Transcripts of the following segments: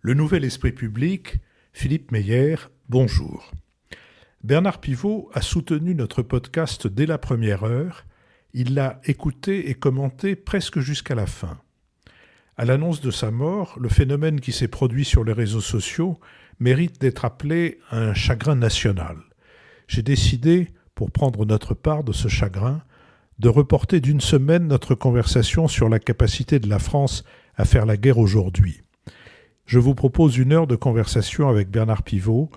Le Nouvel Esprit Public, Philippe Meyer, bonjour. Bernard Pivot a soutenu notre podcast dès la première heure. Il l'a écouté et commenté presque jusqu'à la fin. À l'annonce de sa mort, le phénomène qui s'est produit sur les réseaux sociaux mérite d'être appelé un chagrin national. J'ai décidé, pour prendre notre part de ce chagrin, de reporter d'une semaine notre conversation sur la capacité de la France à faire la guerre aujourd'hui. Je vous propose 1 heure de conversation avec Bernard Pivot,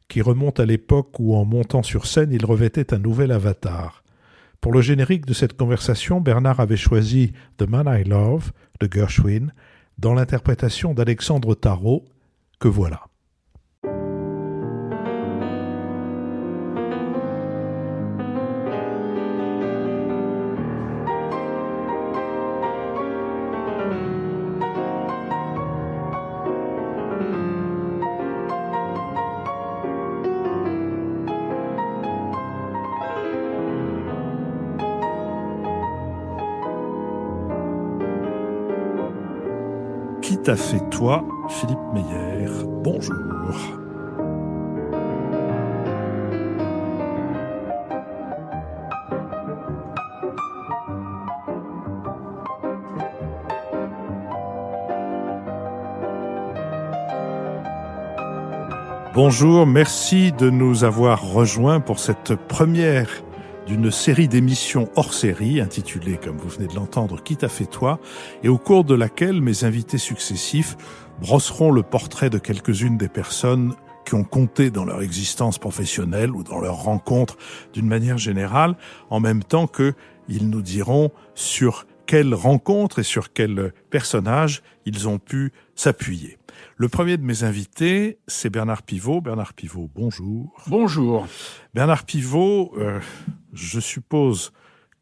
qui remonte à l'époque où, en montant sur scène, il revêtait un nouvel avatar. Pour le générique de cette conversation, Bernard avait choisi « The Man I Love » de Gershwin, dans l'interprétation d'Alexandre Tarot, que voilà. Qui t'a fait toi, Philippe Meyer? Bonjour. Bonjour, merci de nous avoir rejoints pour cette première d'une série d'émissions hors série, intitulée, comme vous venez de l'entendre, « Qui t'a fait toi ?», et au cours de laquelle mes invités successifs brosseront le portrait de quelques-unes des personnes qui ont compté dans leur existence professionnelle ou dans leur rencontre d'une manière générale, en même temps qu'ils nous diront sur quelles rencontres et sur quels personnages ils ont pu s'appuyer. Le premier de mes invités, c'est Bernard Pivot. Bernard Pivot, bonjour. Bonjour. Bernard Pivot, je suppose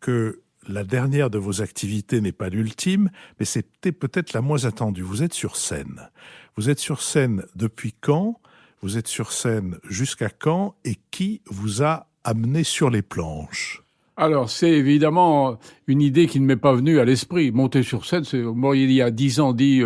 que la dernière de vos activités n'est pas l'ultime, mais c'était peut-être la moins attendue. Vous êtes sur scène. Vous êtes sur scène depuis quand ? Vous êtes sur scène jusqu'à quand ? Et qui vous a amené sur les planches ? Alors, c'est évidemment une idée qui ne m'est pas venue à l'esprit. Monter sur scène, moi, il y a 10 ans, dit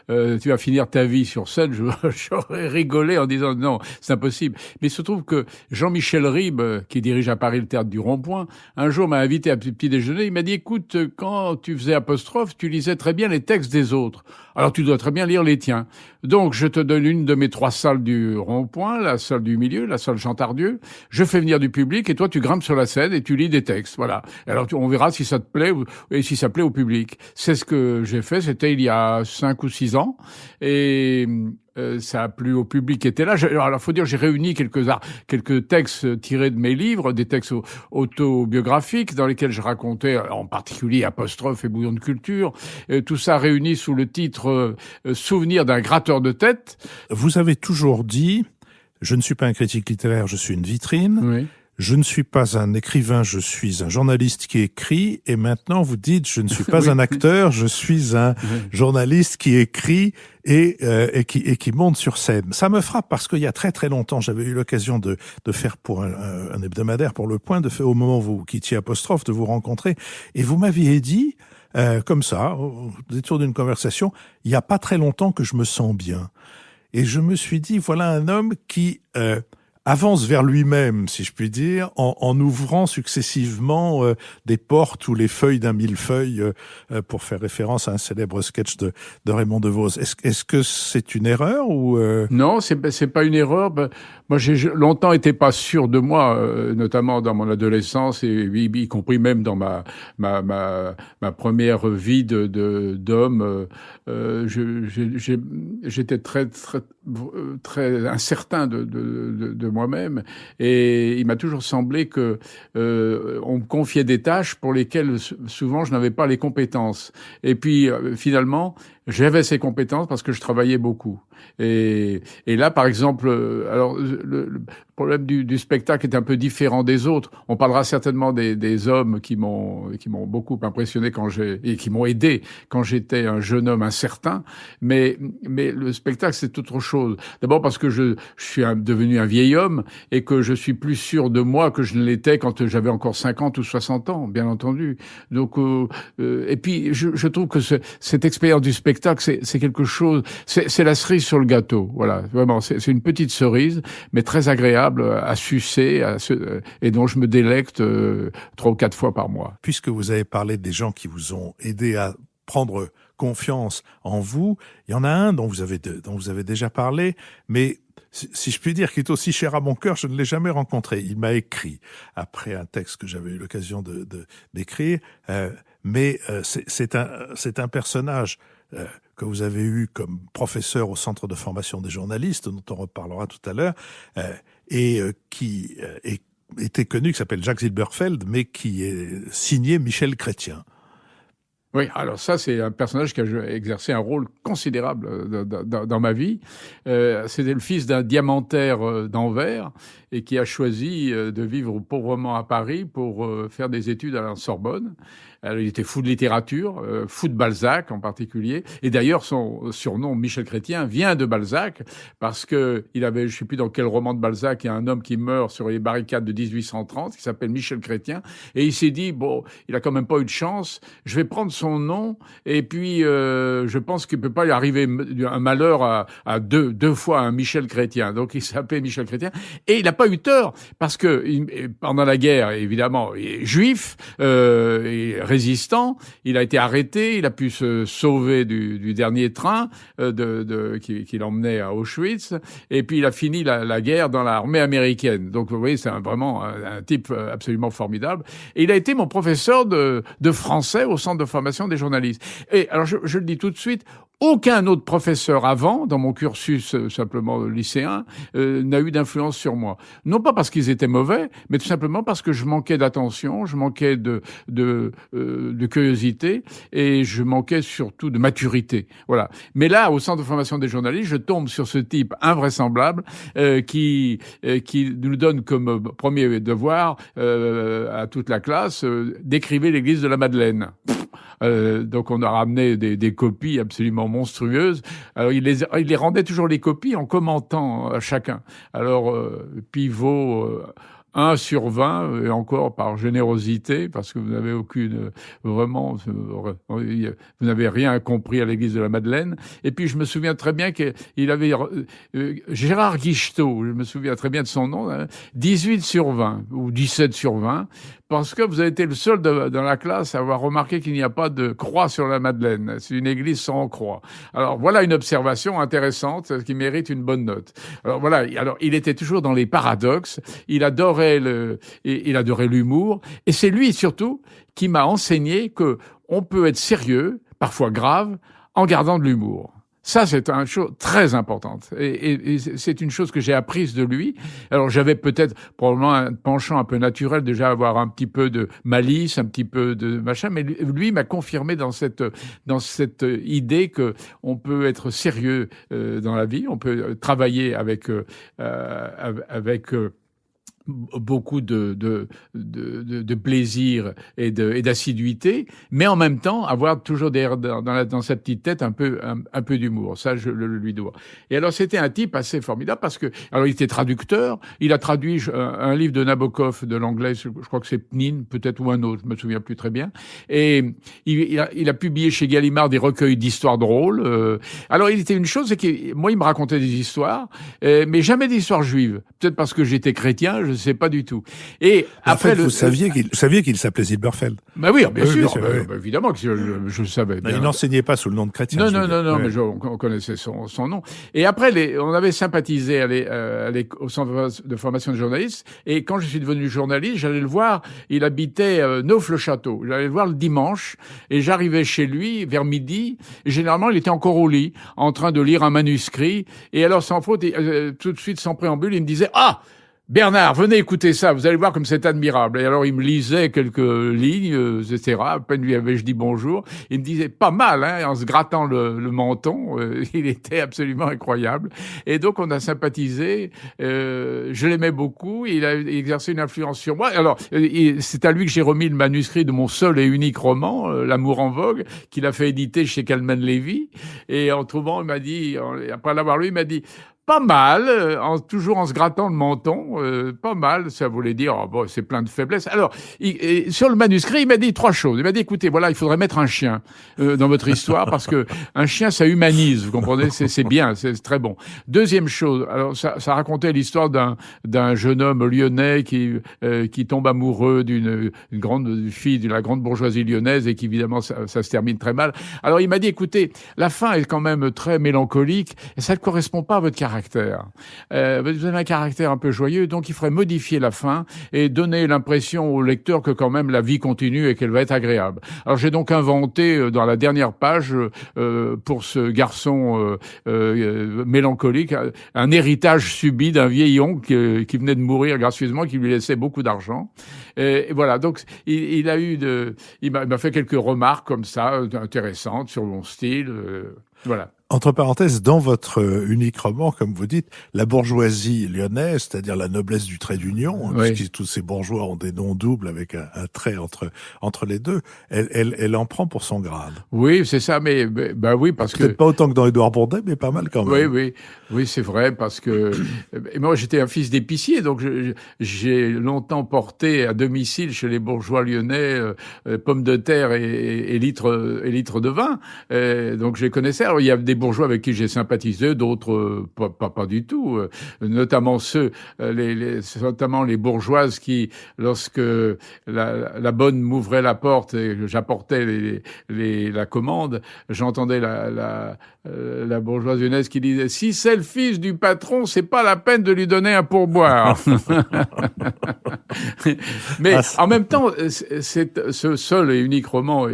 tu vas finir ta vie sur scène. J'aurais rigolé en disant non, c'est impossible. Mais il se trouve que Jean-Michel Ribes, qui dirige à Paris le Théâtre du Rond-Point, un jour m'a invité à petit déjeuner. Il m'a dit, écoute, quand tu faisais Apostrophe, tu lisais très bien les textes des autres. Alors, tu dois très bien lire les tiens. Donc, je te donne une de mes 3 salles du Rond-Point, la salle du milieu, la salle Jean Tardieu. Je fais venir du public et toi, tu grimpes sur la scène et tu lis des textes. Voilà. Alors, on verra si ça te plaît et si ça plaît au public. C'est ce que j'ai fait. C'était il y a 5 ou 6 ans. Et ça a plu au public qui était là. Alors, faut dire, j'ai réuni quelques textes tirés de mes livres, des textes autobiographiques dans lesquels je racontais, en particulier Apostrophe et Bouillon de culture. Tout ça réuni sous le titre Souvenir d'un gratteur de tête. Vous avez toujours dit, je ne suis pas un critique littéraire, je suis une vitrine. Oui. Je ne suis pas un écrivain, je suis un journaliste qui écrit. Et maintenant, vous dites, je ne suis pas Oui. un acteur, je suis un journaliste qui écrit et qui monte sur scène. Ça me frappe parce qu'il y a très très longtemps, j'avais eu l'occasion de faire pour un hebdomadaire, pour Le Point, au moment où vous quittiez Apostrophe, de vous rencontrer. Et vous m'aviez dit, comme ça, au détour d'une conversation, il n'y a pas très longtemps que je me sens bien. Et je me suis dit, voilà un homme qui avance vers lui-même, si je puis dire, en ouvrant successivement des portes ou les feuilles d'un millefeuille, pour faire référence à un célèbre sketch de Raymond DeVos. Est-ce que c'est une erreur ou Non, c'est pas une erreur. Moi, j'ai longtemps été pas sûr de moi, notamment dans mon adolescence et y compris même dans ma première vie d'homme. J'étais très incertain de moi-même, et il m'a toujours semblé que on me confiait des tâches pour lesquelles souvent je n'avais pas les compétences. Et puis finalement, j'avais ces compétences parce que je travaillais beaucoup. Et là, par exemple, alors le problème du spectacle est un peu différent des autres. On parlera certainement des hommes qui m'ont beaucoup impressionné et qui m'ont aidé quand j'étais un jeune homme incertain. Mais le spectacle, c'est autre chose. D'abord parce que je suis devenu un vieil homme et que je suis plus sûr de moi que je ne l'étais quand j'avais encore 50 ou 60 ans, bien entendu. Donc, et puis, je trouve que cette expérience du spectacle spectacle, c'est quelque chose, c'est la cerise sur le gâteau. Voilà, vraiment, c'est une petite cerise, mais très agréable à sucer, et dont je me délecte 3 ou 4 fois par mois. Puisque vous avez parlé des gens qui vous ont aidé à prendre confiance en vous, il y en a un dont vous avez déjà parlé, mais si je puis dire, qui est aussi cher à mon cœur, je ne l'ai jamais rencontré. Il m'a écrit après un texte que j'avais eu l'occasion d'écrire, mais c'est un personnage que vous avez eu comme professeur au Centre de formation des journalistes, dont on reparlera tout à l'heure, qui était connu, qui s'appelle Jacques Silberfeld, mais qui est signé Michel Chrétien. Oui, alors ça, c'est un personnage qui a exercé un rôle considérable dans ma vie. C'était le fils d'un diamantaire d'Anvers et qui a choisi de vivre pauvrement à Paris pour faire des études à la Sorbonne. Alors, il était fou de littérature, fou de Balzac en particulier. Et d'ailleurs, son surnom, Michel Chrétien, vient de Balzac parce que il avait, je sais plus dans quel roman de Balzac, il y a un homme qui meurt sur les barricades de 1830 qui s'appelle Michel Chrétien. Et il s'est dit, bon, il a quand même pas eu de chance, je vais prendre son nom et puis je pense qu'il peut pas lui arriver un malheur à deux fois un Michel Chrétien. Donc il s'appelait Michel Chrétien et il n'a pas eu tort parce que pendant la guerre, évidemment, il est juif, et résistant, il a été arrêté, il a pu se sauver du dernier train qui l'emmenait à Auschwitz, et puis il a fini la guerre dans l'armée américaine. Donc vous voyez, c'est vraiment un type absolument formidable. Et il a été mon professeur de français au Centre de formation des journalistes. Et alors je le dis tout de suite, aucun autre professeur avant, dans mon cursus simplement lycéen, n'a eu d'influence sur moi. Non pas parce qu'ils étaient mauvais, mais tout simplement parce que je manquais d'attention, je manquais de curiosité et je manquais surtout de maturité. Voilà. Mais là, au Centre de formation des journalistes, je tombe sur ce type invraisemblable qui nous donne comme premier devoir à toute la classe d'écrivez l'église de la Madeleine. Donc on a ramené des copies absolument monstrueuses. Alors il les rendait toujours les copies en commentant à chacun. Alors pivot 1 sur 20, et encore par générosité, parce que vous n'avez vous n'avez rien compris à l'église de la Madeleine. Et puis je me souviens très bien qu'il avait Gérard Guichetot, je me souviens très bien de son nom, 18 sur 20 ou 17 sur 20, parce que vous avez été le seul dans la classe à avoir remarqué qu'il n'y a pas de croix sur la Madeleine. C'est une église sans croix. Alors voilà une observation intéressante qui mérite une bonne note. Alors voilà, il était toujours dans les paradoxes, il adorait l'humour, et c'est lui surtout qui m'a enseigné que on peut être sérieux, parfois grave, en gardant de l'humour. Ça, c'est une chose très importante. Et c'est une chose que j'ai apprise de lui. Alors, j'avais peut-être probablement un penchant un peu naturel, déjà avoir un petit peu de malice, un petit peu de machin, mais lui m'a confirmé dans cette idée que on peut être sérieux dans la vie, on peut travailler avec beaucoup de plaisir et d'assiduité, mais en même temps avoir toujours dans sa petite tête un peu d'humour. Ça, je le lui dois. Et alors, c'était un type assez formidable parce que, alors, il était traducteur. Il a traduit un livre de Nabokov de l'anglais, je crois que c'est Pnin, peut-être, ou un autre, je me souviens plus très bien. Et il a publié chez Gallimard des recueils d'histoires drôles. Alors, il était une chose, c'est que moi, il me racontait des histoires, mais jamais d'histoires juives. Peut-être parce que j'étais chrétien, je ne sais pas du tout. Et après, vous saviez qu'il s'appelait Silberfeld. Ben oui, bien sûr, évidemment que je le savais. Il n'enseignait pas sous le nom de chrétien. Non, mais on connaissait son nom. Et après, on avait sympathisé au Centre de formation de journalistes. Et quand je suis devenu journaliste, j'allais le voir. Il habitait Neauphle-le-Château. J'allais le voir le dimanche, et j'arrivais chez lui vers midi. Et généralement, il était encore au lit, en train de lire un manuscrit. Et alors, sans faute, tout de suite, sans préambule, il me disait: ah, Bernard, venez écouter ça, vous allez voir comme c'est admirable. Et alors, il me lisait quelques lignes, etc. À peine lui avais-je dit bonjour. Il me disait pas mal, hein, en se grattant le menton. Il était absolument incroyable. Et donc, on a sympathisé. Je l'aimais beaucoup. Il a exercé une influence sur moi. Alors, c'est à lui que j'ai remis le manuscrit de mon seul et unique roman, L'amour en vogue, qu'il a fait éditer chez Calman Levy. Et en trouvant, il m'a dit, après l'avoir lu, il m'a dit: pas mal, toujours en se grattant le menton, pas mal, ça voulait dire, oh, bon, c'est plein de faiblesses. Alors, et sur le manuscrit, il m'a dit 3 choses. Il m'a dit, écoutez, voilà, il faudrait mettre un chien dans votre histoire, parce que un chien, ça humanise, vous comprenez, c'est bien, c'est très bon. Deuxième chose, alors ça racontait l'histoire d'un jeune homme lyonnais qui tombe amoureux d'une grande fille de la grande bourgeoisie lyonnaise et qu'évidemment, ça se termine très mal. Alors, il m'a dit, écoutez, la fin est quand même très mélancolique et ça ne correspond pas à votre caractère. Vous avez un caractère un peu joyeux, donc il faudrait modifier la fin et donner l'impression au lecteur que quand même la vie continue et qu'elle va être agréable. Alors j'ai donc inventé dans la dernière page pour ce garçon mélancolique un héritage subi d'un vieil oncle qui venait de mourir gracieusement, qui lui laissait beaucoup d'argent. Et voilà, donc il m'a fait quelques remarques comme ça intéressantes sur mon style. Voilà. Entre parenthèses, dans votre unique roman, comme vous dites, la bourgeoisie lyonnaise, c'est-à-dire la noblesse du trait d'union, oui. puisque tous ces bourgeois ont des noms doubles avec un trait entre les deux, elle en prend pour son grade. Oui, c'est ça, mais bah oui, parce Peut-être pas autant que dans Édouard Bourdet, mais pas mal quand même. Oui, c'est vrai, parce que moi j'étais un fils d'épicier, donc j'ai longtemps porté à domicile chez les bourgeois lyonnais pommes de terre et litres de vin, donc je les connaissais. Alors il y a des bourgeois avec qui j'ai sympathisé, d'autres pas du tout, notamment notamment les bourgeoises qui, lorsque la bonne m'ouvrait la porte et j'apportais la commande, j'entendais la bourgeoise lyonnaise qui disait « Si c'est le fils du patron, c'est pas la peine de lui donner un pourboire. » Mais en même temps, c'est ce seul et unique roman,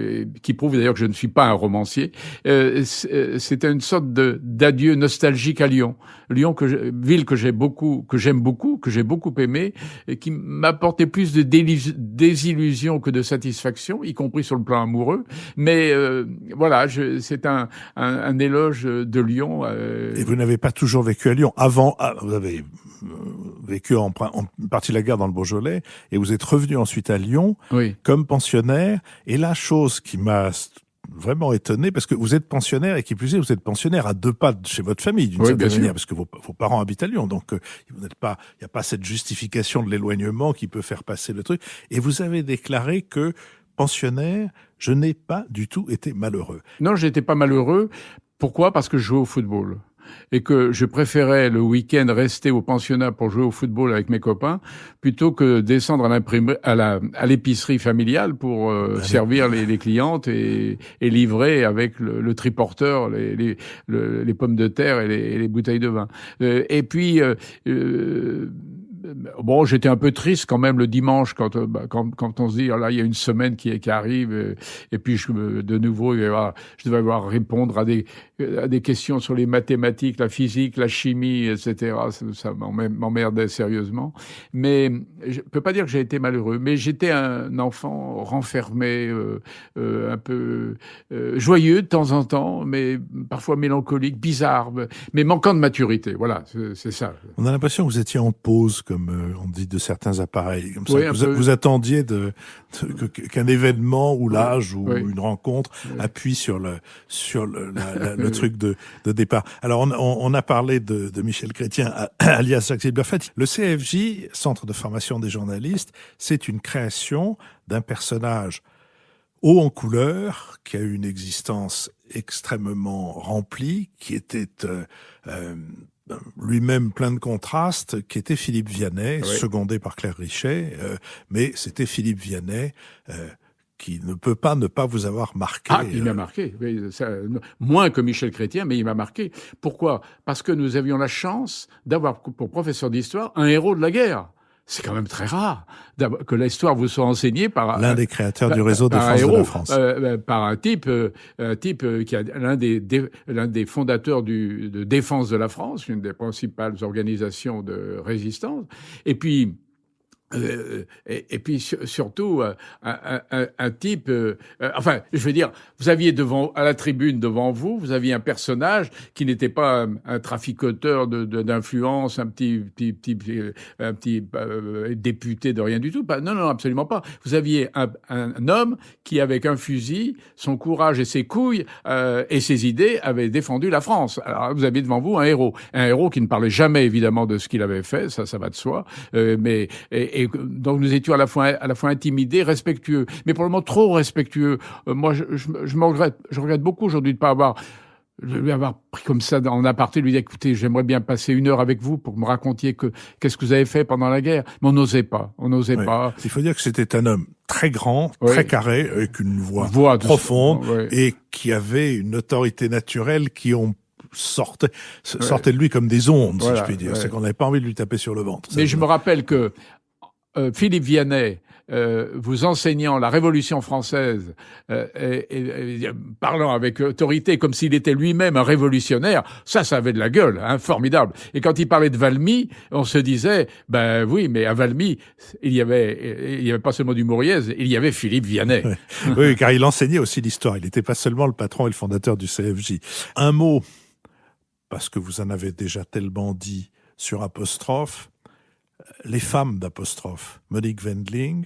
qui prouve d'ailleurs que je ne suis pas un romancier, c'était une sorte d'adieu nostalgique à Lyon. Lyon, ville que j'aime beaucoup, que j'ai beaucoup aimé, et qui m'apportait plus de désillusion que de satisfaction, y compris sur le plan amoureux. Mais voilà, c'est un éloge de Lyon. Et vous n'avez pas toujours vécu à Lyon. Vous avez vécu en partie la guerre dans le Beaujolais, et vous êtes revenu ensuite à Lyon comme pensionnaire. Et la chose qui m'a vraiment étonné, parce que vous êtes pensionnaire, et qui plus est, vous êtes pensionnaire à 2 pas de chez votre famille, d'une certaine manière, parce que vos parents habitent à Lyon, donc vous n'êtes pas, il n'y a pas cette justification de l'éloignement qui peut faire passer le truc. Et vous avez déclaré que, pensionnaire, je n'ai pas du tout été malheureux. Non, j'étais pas malheureux. Pourquoi ? Parce que je jouais au football. Et que je préférais le week-end rester au pensionnat pour jouer au football avec mes copains plutôt que descendre à l'épicerie familiale pour servir les clientes et livrer avec le triporteur les pommes de terre et les bouteilles de vin. Et puis bon, j'étais un peu triste quand même le dimanche quand on se dit, oh là, il y a une semaine qui arrive, et puis de nouveau, je devais avoir répondre à des questions sur les mathématiques, la physique, la chimie, etc. Ça m'emmerdait sérieusement. Mais je peux pas dire que j'ai été malheureux, mais j'étais un enfant renfermé, un peu joyeux de temps en temps, mais parfois mélancolique, bizarre, mais manquant de maturité. Voilà, c'est ça. On a l'impression que vous étiez en pause, comme on dit de certains appareils, comme ça. Oui, vous attendiez qu'un événement ou l'âge ou une rencontre appuie sur le truc de départ. Alors on a parlé de Michel Chrétien, alias Jacques Silberfeld. Le CFJ, Centre de formation des journalistes, c'est une création d'un personnage haut en couleur, qui a eu une existence extrêmement remplie, qui était lui-même plein de contrastes, qui était Philippe Vianney, secondé par Claire Richet, mais c'était Philippe Vianney qui ne peut pas ne pas vous avoir marqué. Ah, il m'a marqué. Moins que Michel Chrétien, mais il m'a marqué. Pourquoi ? Parce que nous avions la chance d'avoir pour professeur d'histoire un héros de la guerre. C'est quand même très rare que l'histoire vous soit enseignée par l'un des créateurs du réseau Défense de la France, par un type qui est l'un des fondateurs de Défense de la France, une des principales organisations de résistance. Et puis Et puis surtout un type, enfin, je veux dire, vous aviez à la tribune devant vous, vous aviez un personnage qui n'était pas un traficoteur d'influence, un petit député de rien du tout. Non, non, absolument pas. Vous aviez un homme qui, avec un fusil, son courage et ses couilles et ses idées, avait défendu la France. Alors vous aviez devant vous un héros qui ne parlait jamais évidemment de ce qu'il avait fait, ça va de soi, mais et donc nous étions à la fois intimidés, respectueux, mais probablement trop respectueux. Moi, je regrette beaucoup aujourd'hui de pas avoir pris comme ça en aparté, lui dire écoutez, j'aimerais bien passer 1 heure avec vous pour que me racontiez qu'est-ce que vous avez fait pendant la guerre. Mais on n'osait pas. Il faut dire que c'était un homme très grand, très carré, avec une voix profonde et qui avait une autorité naturelle qui sortait de lui comme des ondes, si je puis dire. C'est qu'on n'avait pas envie de lui taper sur le ventre. Mais je me rappelle que Philippe Vianney, vous enseignant la Révolution française et parlant avec autorité comme s'il était lui-même un révolutionnaire, ça avait de la gueule, hein, formidable. Et quand il parlait de Valmy, on se disait, ben oui, mais à Valmy, il y avait pas seulement du Mauriez, il y avait Philippe Vianney. Oui, car il enseignait aussi l'histoire. Il n'était pas seulement le patron et le fondateur du CFJ. Un mot, parce que vous en avez déjà tellement dit sur Apostrophe, les femmes d'Apostrophe, Monique Wendling.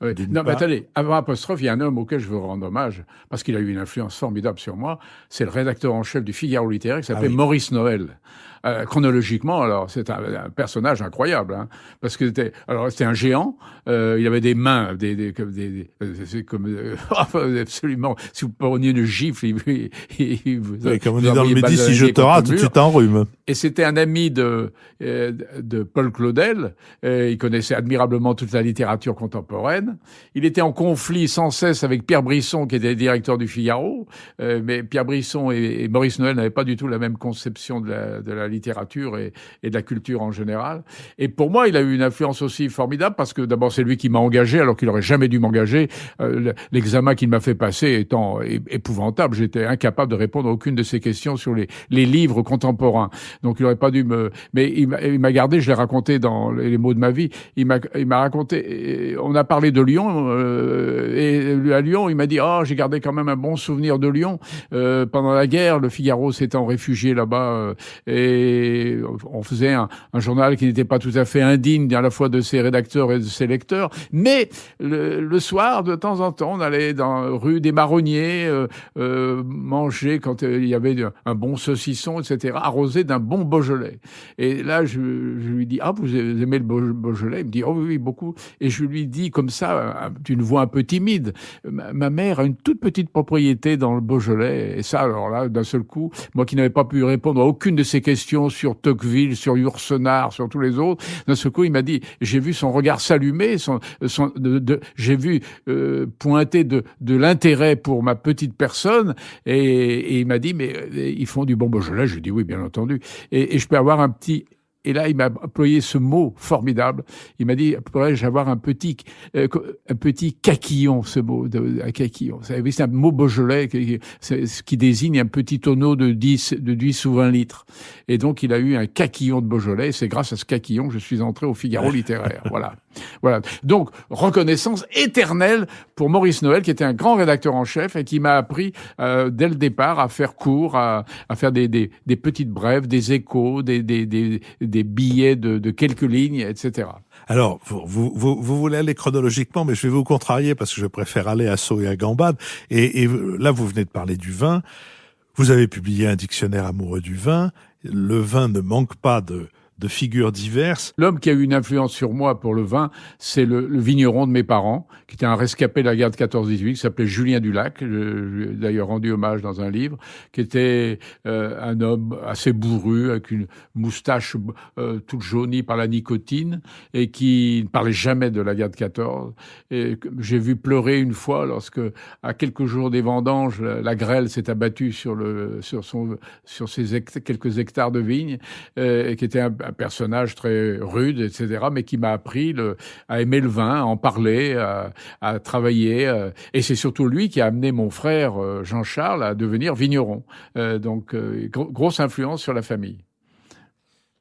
Oui. Non, mais attendez, avant Apostrophe, il y a un homme auquel je veux rendre hommage, parce qu'il a eu une influence formidable sur moi, c'est le rédacteur en chef du Figaro littéraire, qui s'appelait Maurice Noël. Chronologiquement, alors, c'est un personnage incroyable, hein, parce que c'était un géant, il avait des mains, c'est comme, absolument, si vous preniez une gifle, comme on dit dans le Midi, si je te rate, tu t'enrhumes. Et c'était un ami de Paul Claudel, il connaissait admirablement toute la littérature contemporaine. Il était en conflit sans cesse avec Pierre Brisson, qui était directeur du Figaro, mais Pierre Brisson et Maurice Noël n'avaient pas du tout la même conception de la littérature et de la culture en général. Et pour moi, il a eu une influence aussi formidable, parce que d'abord, c'est lui qui m'a engagé, alors qu'il aurait jamais dû m'engager. L'examen qu'il m'a fait passer étant épouvantable, j'étais incapable de répondre à aucune de ses questions sur les livres contemporains. Donc, il aurait pas dû mais il m'a gardé, je l'ai raconté dans les mots de ma vie, il m'a raconté, on a parlé de Lyon, et à Lyon, il m'a dit, j'ai gardé quand même un bon souvenir de Lyon. Pendant la guerre, le Figaro s'étant réfugié là-bas, et on faisait un journal qui n'était pas tout à fait indigne à la fois de ses rédacteurs et de ses lecteurs, mais le soir, de temps en temps, on allait dans rue des Marronniers, manger quand il y avait un bon saucisson, etc., arrosé d'un bon Beaujolais. Et là, je lui dis, vous aimez le Beaujolais? Il me dit, oh oui, beaucoup. Et je lui dis comme ça, d'une voix un peu timide, ma mère a une toute petite propriété dans le Beaujolais. Et ça, alors là, d'un seul coup, moi qui n'avais pas pu répondre à aucune de ses questions sur Tocqueville, sur Yourcenar, sur tous les autres, d'un seul coup, il m'a dit, j'ai vu son regard s'allumer, j'ai vu pointer de l'intérêt pour ma petite personne, et il m'a dit, mais ils font du bon Beaujolais. Je lui ai dit, oui, bien entendu. Et je peux avoir un petit... Et là, il m'a employé ce mot formidable. Il m'a dit, pourrais-je avoir un petit caquillon, ce mot, un caquillon. Vous savez, c'est un mot Beaujolais qui désigne un petit tonneau de 10 ou 20 litres. Et donc, il a eu un caquillon de Beaujolais. C'est grâce à ce caquillon que je suis entré au Figaro littéraire. Voilà. Donc, reconnaissance éternelle pour Maurice Noël, qui était un grand rédacteur en chef et qui m'a appris, dès le départ, à faire court, à faire des petites brèves, des échos, des billets de quelques lignes, etc. Alors, vous voulez aller chronologiquement, mais je vais vous contrarier parce que je préfère aller à saut et à gambade. Et là, vous venez de parler du vin. Vous avez publié un dictionnaire amoureux du vin. Le vin ne manque pas de figures diverses. L'homme qui a eu une influence sur moi pour le vin, c'est le vigneron de mes parents, qui était un rescapé de la guerre de 14-18, qui s'appelait Julien Dulac. Je lui ai d'ailleurs rendu hommage dans un livre, qui était un homme assez bourru, avec une moustache toute jaunie par la nicotine, et qui ne parlait jamais de la guerre de 14. Et j'ai vu pleurer une fois lorsque, à quelques jours des vendanges, la grêle s'est abattue sur ses quelques hectares de vignes, et qui était un personnage très rude, etc., mais qui m'a appris à aimer le vin, à en parler, à travailler. Et c'est surtout lui qui a amené mon frère Jean-Charles à devenir vigneron. Donc, grosse influence sur la famille.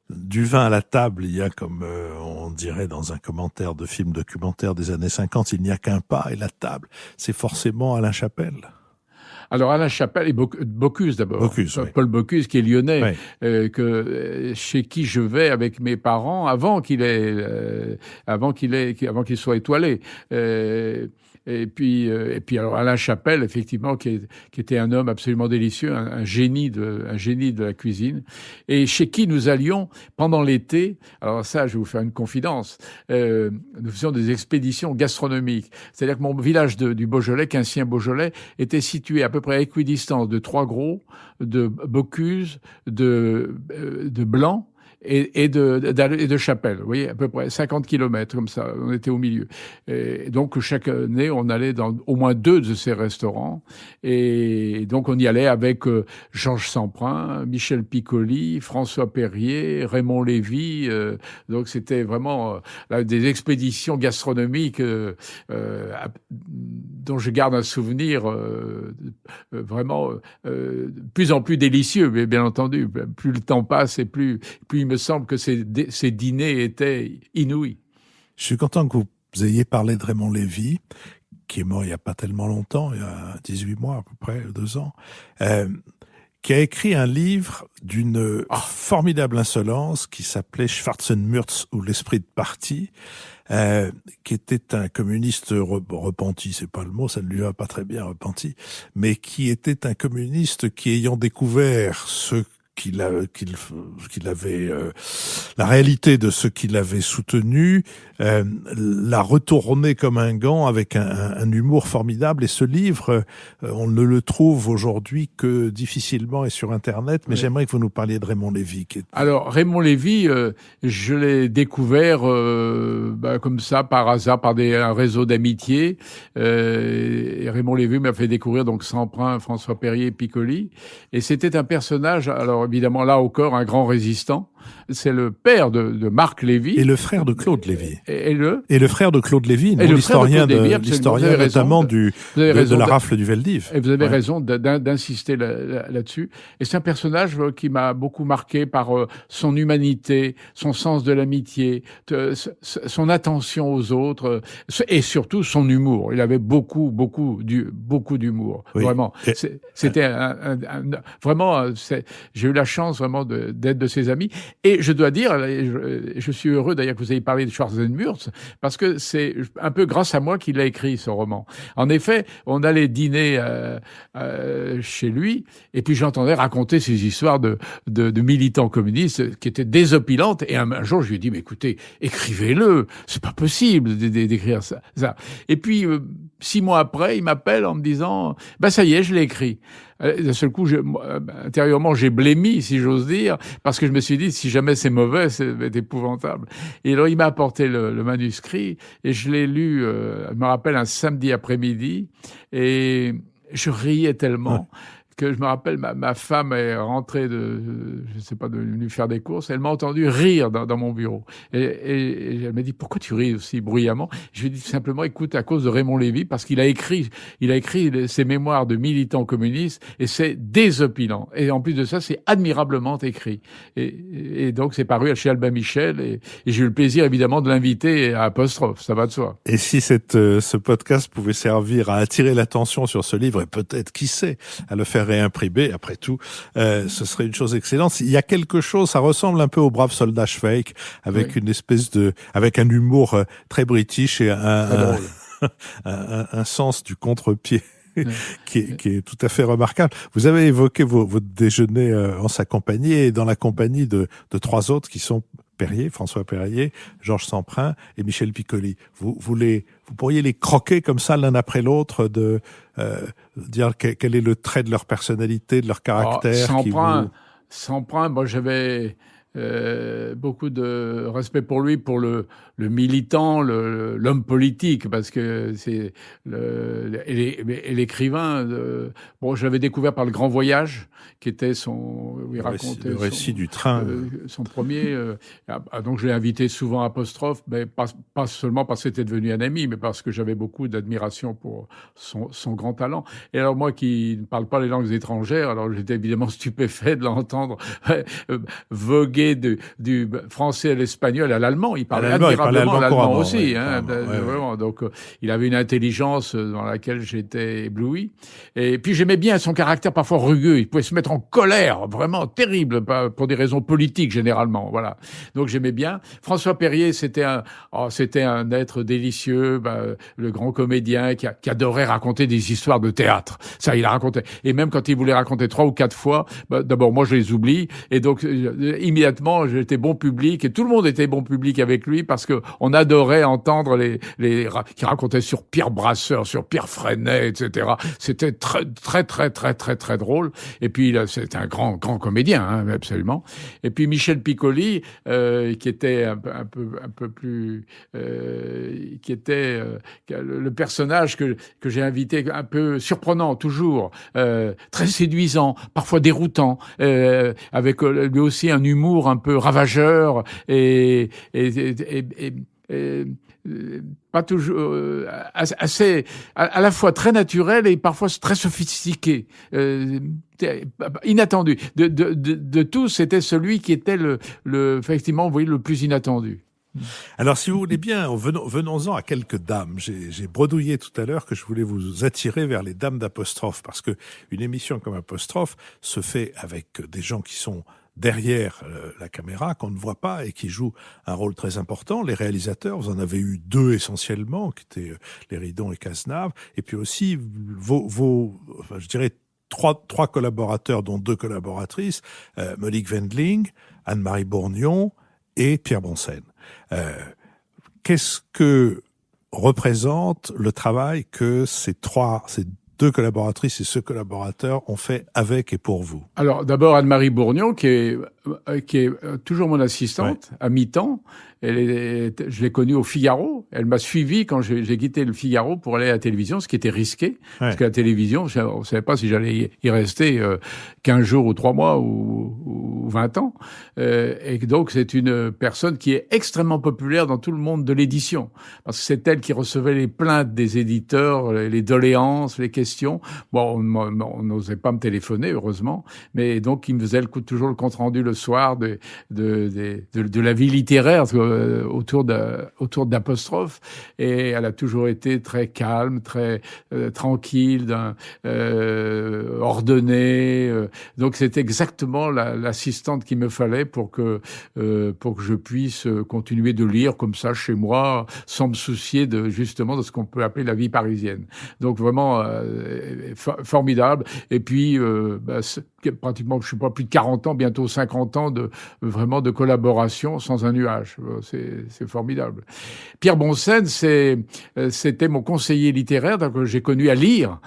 du vin à la table, il y a comme on dirait dans un commentaire de film documentaire des années 50, il n'y a qu'un pas et la table, c'est forcément Alain Chapelle. Alors Alain Chapelle et Bocuse d'abord. Bocuse, oui. Paul Bocuse qui est lyonnais, Oui. chez qui je vais avec mes parents avant qu'il soit étoilé. Et puis alors Alain Chapelle, effectivement, qui était un homme absolument délicieux, un génie de la cuisine, et chez qui nous allions pendant l'été. Alors ça, je vais vous faire une confidence. Nous faisions des expéditions gastronomiques. C'est-à-dire que mon village du Beaujolais, Quincien-Beaujolais, était situé à peu près à équidistance de Trois-Gros, de Bocuse, de Blanc et de Chapelle. Vous voyez, à peu près 50 kilomètres comme ça. On était au milieu. Et donc chaque année, on allait dans au moins 2 de ces restaurants. Et donc on y allait avec Georges Semprin, Michel Piccoli, François Perrier, Raymond Lévy. Donc c'était vraiment des expéditions gastronomiques dont je garde un souvenir vraiment de plus en plus délicieux, mais bien entendu. Plus le temps passe et plus il me semble que ces dîners étaient inouïs. Je suis content que vous ayez parlé de Raymond Lévy, qui est mort il n'y a pas tellement longtemps, il y a 18 mois à peu près, 2 ans, qui a écrit un livre d'une formidable insolence qui s'appelait Schwarzenmürz ou l'esprit de parti, qui était un communiste repenti, c'est pas le mot, ça ne lui va pas très bien repenti, mais qui était un communiste qui, ayant découvert la réalité de ce qu'il avait soutenu, l'a retourné comme un gant avec un humour formidable. Et ce livre, on ne le trouve aujourd'hui que difficilement et sur Internet. Mais j'aimerais que vous nous parliez de Raymond Lévy. Alors Raymond Lévy, je l'ai découvert comme ça par hasard, par un réseau d'amitié. Et Raymond Lévy m'a fait découvrir donc Semprin, François Perrier, Piccoli. Et c'était un personnage. Alors évidemment, là encore, un grand résistant. C'est le père de Marc Lévy. Et le frère de Claude Lévy. Et le frère de Claude Lévy, l'historien notamment de la rafle du Veldiv. Et vous avez raison d'insister là-dessus. Et c'est un personnage qui m'a beaucoup marqué par son humanité, son sens de l'amitié, son attention aux autres, et surtout son humour. Il avait beaucoup d'humour. Oui. Vraiment. C'était vraiment, j'ai eu la chance vraiment d'être de ses amis. Et je dois dire, je suis heureux d'ailleurs que vous ayez parlé de Schwarzenmürz, parce que c'est un peu grâce à moi qu'il a écrit ce roman. En effet, on allait dîner chez lui, et puis j'entendais raconter ces histoires de militants communistes qui étaient désopilantes. Et un jour, je lui ai dit, mais écoutez, écrivez-le, c'est pas possible d'écrire ça. Et puis, 6 mois après, il m'appelle en me disant, ça y est, je l'ai écrit. D'un seul coup, intérieurement, j'ai blémi, si j'ose dire, parce que je me suis dit, si jamais c'est mauvais, c'est épouvantable. Et alors, il m'a apporté le manuscrit, et je l'ai lu, je me rappelle, un samedi après-midi, et je riais tellement que je me rappelle, ma femme est rentrée de lui faire des courses, elle m'a entendu rire dans mon bureau. Et elle m'a dit, pourquoi tu ris aussi bruyamment? Je lui ai dit tout simplement, écoute, à cause de Raymond Lévy, parce qu'il a écrit ses mémoires de militant communiste, et c'est désopilant. Et en plus de ça, c'est admirablement écrit. Et donc, c'est paru chez Albin Michel, et j'ai eu le plaisir, évidemment, de l'inviter à Apostrophe, ça va de soi. Et si ce podcast pouvait servir à attirer l'attention sur ce livre, et peut-être, qui sait, à le faire réimprimer, après tout, ce serait une chose excellente. Il y a quelque chose, ça ressemble un peu au Brave Soldat Schweik, avec une espèce avec un humour très british et un sens du contre-pied qui est tout à fait remarquable. Vous avez évoqué votre déjeuner en sa compagnie et dans la compagnie de 3 autres qui sont Perrier, François Perrier, Georges Semprin et Michel Piccoli. Vous pourriez les croquer comme ça l'un après l'autre, dire quel est le trait de leur personnalité, de leur caractère. Semprin, moi j'avais beaucoup de respect pour lui, pour le militant, l'homme politique, parce que c'est et l'écrivain. Bon, je l'avais découvert par Le Grand Voyage, qui était il racontait le récit du train, son premier. Donc je l'ai invité souvent à Apostrophe, mais pas seulement parce que c'était devenu un ami, mais parce que j'avais beaucoup d'admiration pour son grand talent. Et alors moi qui ne parle pas les langues étrangères, alors j'étais évidemment stupéfait de l'entendre voguer délégué du français à l'espagnol à l'allemand. Il parlait admirablement l'allemand aussi. Vraiment. Donc, il avait une intelligence dans laquelle j'étais ébloui. Et puis, j'aimais bien son caractère parfois rugueux. Il pouvait se mettre en colère, vraiment terrible, pour des raisons politiques généralement. Voilà. Donc, j'aimais bien. François Périer, c'était un être délicieux, le grand comédien qui adorait raconter des histoires de théâtre. Ça, il a raconté. Et même quand il voulait raconter 3 ou 4 fois, d'abord, moi, je les oublie. Et donc, immédiatement, j'étais bon public et tout le monde était bon public avec lui parce que on adorait entendre qui racontaient sur Pierre Brasseur, sur Pierre Freinet, etc. C'était très, très, très, très, très, très drôle. Et puis, c'était un grand comédien, absolument. Et puis, Michel Piccoli, qui était un peu plus, qui était le personnage que j'ai invité, un peu surprenant toujours, très séduisant, parfois déroutant, avec lui aussi un humour un peu ravageur et pas toujours assez à la fois très naturel et parfois très sophistiqué, inattendu. De tous, c'était celui qui était effectivement, vous voyez, le plus inattendu. Alors, si vous voulez bien, venons-en à quelques dames. J'ai bredouillé tout à l'heure que je voulais vous attirer vers les dames d'Apostrophe, parce que une émission comme Apostrophe se fait avec des gens qui sont derrière la caméra, qu'on ne voit pas et qui jouent un rôle très important. Les réalisateurs, vous en avez eu 2 essentiellement, qui étaient Léridon et Cazenave, et puis aussi je dirais, trois collaborateurs, dont 2 collaboratrices, Monique Wendling, Anne-Marie Bourgnon et Pierre Boncenne. Qu'est-ce que représente le travail que ces 2 collaboratrices et ce collaborateur ont fait avec et pour vous? Alors, d'abord, Anne-Marie Bourgnon, qui est toujours mon assistante, à mi-temps. Je l'ai connue au Figaro. Elle m'a suivi quand j'ai quitté le Figaro pour aller à la télévision, ce qui était risqué. Parce que la télévision, on ne savait pas si j'allais y rester 15 jours ou 3 mois ou 20 ans. Et donc, c'est une personne qui est extrêmement populaire dans tout le monde de l'édition. Parce que c'est elle qui recevait les plaintes des éditeurs, les doléances, les questions. Bon, on n'osait pas me téléphoner, heureusement. Mais donc, il me faisait toujours le compte-rendu le soir de la vie littéraire autour d'Apostrophe, et elle a toujours été très calme, très tranquille, ordonnée. Donc c'est exactement l'assistante qu'il me fallait pour que je puisse continuer de lire comme ça chez moi, sans me soucier justement de ce qu'on peut appeler la vie parisienne. Donc vraiment formidable. Et puis pratiquement, je sais pas, plus de 40 ans, bientôt 50 ans vraiment de collaboration sans un nuage. C'est formidable. Pierre Boncenne, c'était mon conseiller littéraire, que j'ai connu à lire.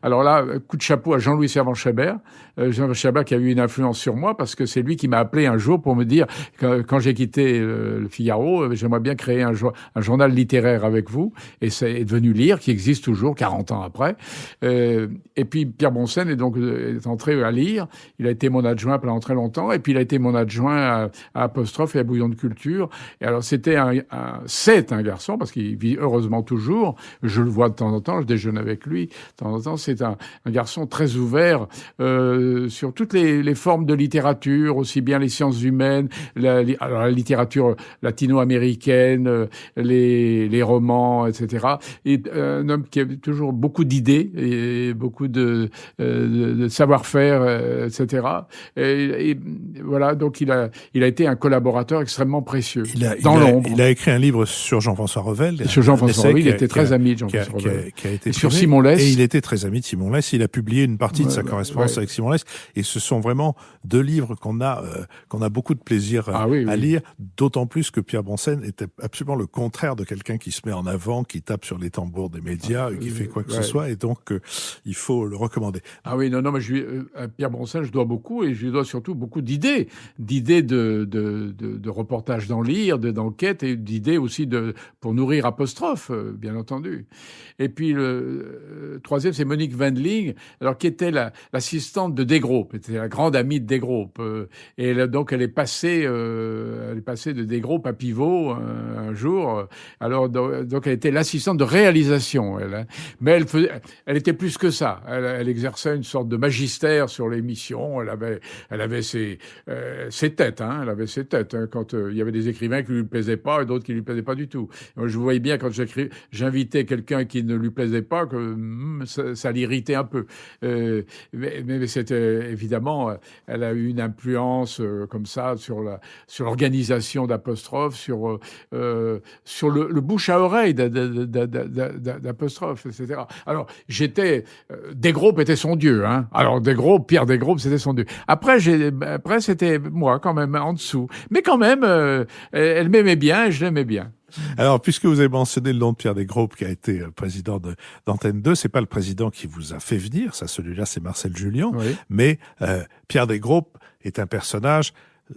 Alors là, coup de chapeau à Jean-Louis Servan-Chabert. Jean-Louis Chabert qui a eu une influence sur moi parce que c'est lui qui m'a appelé un jour pour me dire que quand j'ai quitté le Figaro, j'aimerais bien créer un journal littéraire avec vous. Et c'est devenu Lire, qui existe toujours 40 ans après. Et puis Pierre Boncenne est entré à Lire. Il a été mon adjoint pendant très longtemps. Et puis il a été mon adjoint à Apostrophe et à Bouillon de Culture. Et alors c'est un garçon, parce qu'il vit heureusement toujours. Je le vois de temps en temps, je déjeune avec lui de temps en temps. C'est un garçon très ouvert sur toutes les formes de littérature, aussi bien les sciences humaines, la littérature latino-américaine, les romans, etc. Et un homme qui a toujours beaucoup d'idées et beaucoup de savoir-faire, etc. Et voilà, donc il a été un collaborateur extrêmement précieux. Dans l'ombre. Il a écrit un livre sur Jean-François Revel. Sur Jean-François Revel, il était très ami de Jean-François Revel. Et sur Simon Less. Et il était très ami de Simon Less. Il a publié une partie de sa correspondance avec Simon Less. Et ce sont vraiment 2 livres qu'on a beaucoup de plaisir à lire. D'autant plus que Pierre Boncenne était absolument le contraire de quelqu'un qui se met en avant, qui tape sur les tambours des médias, qui fait quoi que ce soit. Et donc, il faut le recommander. Ah oui, non, mais à Pierre Boncenne, je dois beaucoup, et je lui dois surtout beaucoup d'idées de reportages dans Lire, d'enquêtes, et d'idées aussi pour nourrir Apostrophe, bien entendu. Et puis le troisième, c'est Monique Wendling, alors qui était l'assistante de Desgroupes, était la grande amie de Desgroupes, et donc elle est passée de Desgroupes à Pivot un jour. Alors donc elle était l'assistante de réalisation, elle, hein. Mais elle était plus que ça. Elle exerçait une sorte de magistère sur l'émission. Elle avait ses têtes. Hein. Elle avait ses têtes. Hein, quand il y avait des écrivains qui lui plaisaient pas et d'autres qui lui plaisaient pas du tout. Moi, je voyais bien quand j'invitais quelqu'un qui ne lui plaisait pas que ça l'irritait un peu. Mais c'était évidemment, elle a eu une influence comme ça sur l'organisation d'Apostrophe, sur le bouche à oreille d'Apostrophe, etc. Alors, Desgroupes était son dieu, hein. Alors, Pierre Desgroupes, c'était son dieu. Après, c'était moi, quand même, en dessous. Mais quand même, elle m'aimait bien et je l'aimais bien. Alors, puisque vous avez mentionné le nom de Pierre Desgroupes, qui a été président d'Antenne 2, c'est pas le président qui vous a fait venir, ça, celui-là, c'est Marcel Julien. Oui. Mais Pierre Desgroupes est un personnage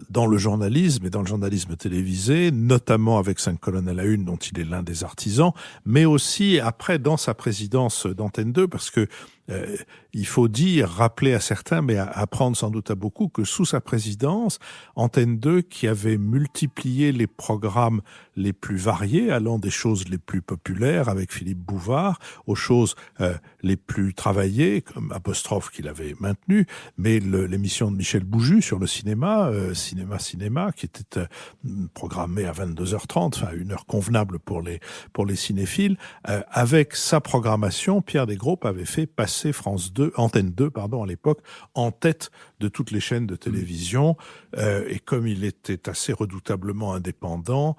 dans le journalisme et dans le journalisme télévisé, notamment avec 5 colonnes à la une, dont il est l'un des artisans, mais aussi après dans sa présidence d'Antenne 2, parce que il faut rappeler à certains, mais apprendre sans doute à beaucoup, que sous sa présidence, Antenne 2, qui avait multiplié les programmes les plus variés, allant des choses les plus populaires avec Philippe Bouvard, aux choses les plus travaillées, comme Apostrophe qu'il avait maintenu, mais l'émission de Michel Bouju sur le cinéma, Cinéma, qui était programmée à 22h30, enfin une heure convenable pour les cinéphiles, avec sa programmation, Pierre Desgroupes avait fait passer Antenne 2, à l'époque, en tête de toutes les chaînes de télévision. Et comme il était assez redoutablement indépendant,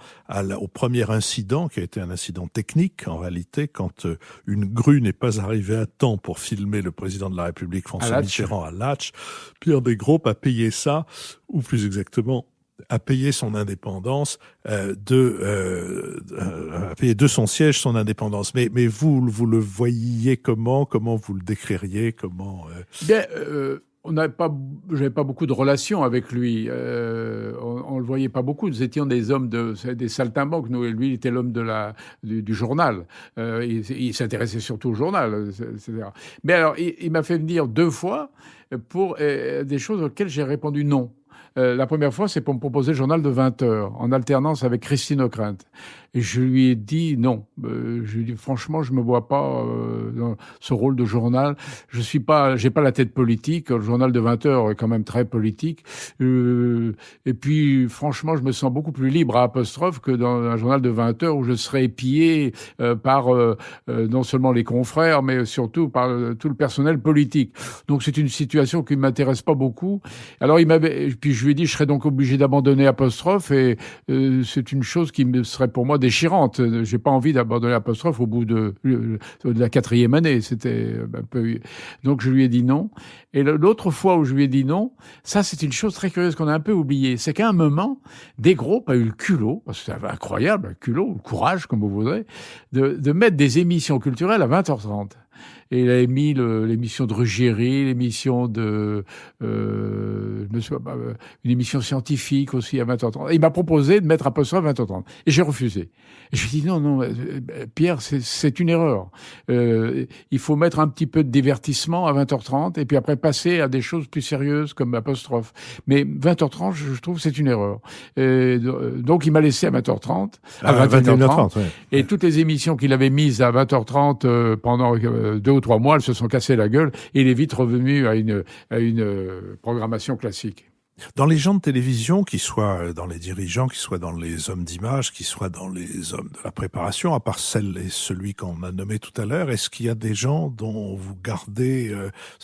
au premier incident, qui a été un incident technique, en réalité, quand une grue n'est pas arrivée à temps pour filmer le président de la République, François Mitterrand, à Latch, Pierre Desgroupes a payé ça, ou plus exactement, a payé son indépendance a payé de son siège son indépendance. Mais vous le voyiez comment vous le décririez, comment Bien, j'avais pas beaucoup de relations avec lui. On le voyait pas beaucoup. Nous étions des hommes des saltimbanques. Nous et lui, il était l'homme du journal. Il s'intéressait surtout au journal, etc. Mais alors, il m'a fait venir 2 fois pour des choses auxquelles j'ai répondu non. La première fois, c'est pour me proposer le journal de 20 heures, en alternance avec Christine Ockrent. Et je lui ai dit non. Je lui ai dit franchement, je me vois pas dans ce rôle de journal. J'ai pas la tête politique. Le journal de 20 heures est quand même très politique. Et puis, franchement, je me sens beaucoup plus libre à Apostrophe que dans un journal de 20 heures où je serais épié par non seulement les confrères, mais surtout par tout le personnel politique. Donc, c'est une situation qui m'intéresse pas beaucoup. Alors, puis je lui ai dit, je serais donc obligé d'abandonner Apostrophe et c'est une chose qui me serait pour moi déchirante. J'ai pas envie d'abandonner Apostrophe au bout de la 4e année. C'était un peu... Donc, je lui ai dit non. Et l'autre fois où je lui ai dit non, ça, c'est une chose très curieuse qu'on a un peu oubliée. C'est qu'à un moment, Desgroupes a eu le culot, parce que c'est incroyable, le culot, le courage, comme vous voudrez, de mettre des émissions culturelles à 20h30. Et il avait mis l'émission de Ruggieri, l'émission une émission scientifique aussi à 20h30. Et il m'a proposé de mettre Apostrophe à 20h30. Et j'ai refusé. Et je lui ai dit non, Pierre, c'est une erreur. Il faut mettre un petit peu de divertissement à 20h30 et puis après passer à des choses plus sérieuses comme Apostrophe. Mais 20h30, je trouve que c'est une erreur. Donc il m'a laissé à 20h30, à 21h30. Ouais. Et toutes les émissions qu'il avait mises à 20h30 pendant 2 ou 3 mois, elles se sont cassées la gueule et il est vite revenu à une programmation classique. Dans les gens de télévision, qu'ils soient dans les dirigeants, qu'ils soient dans les hommes d'image, qu'ils soient dans les hommes de la préparation, à part celui qu'on a nommé tout à l'heure, est-ce qu'il y a des gens dont vous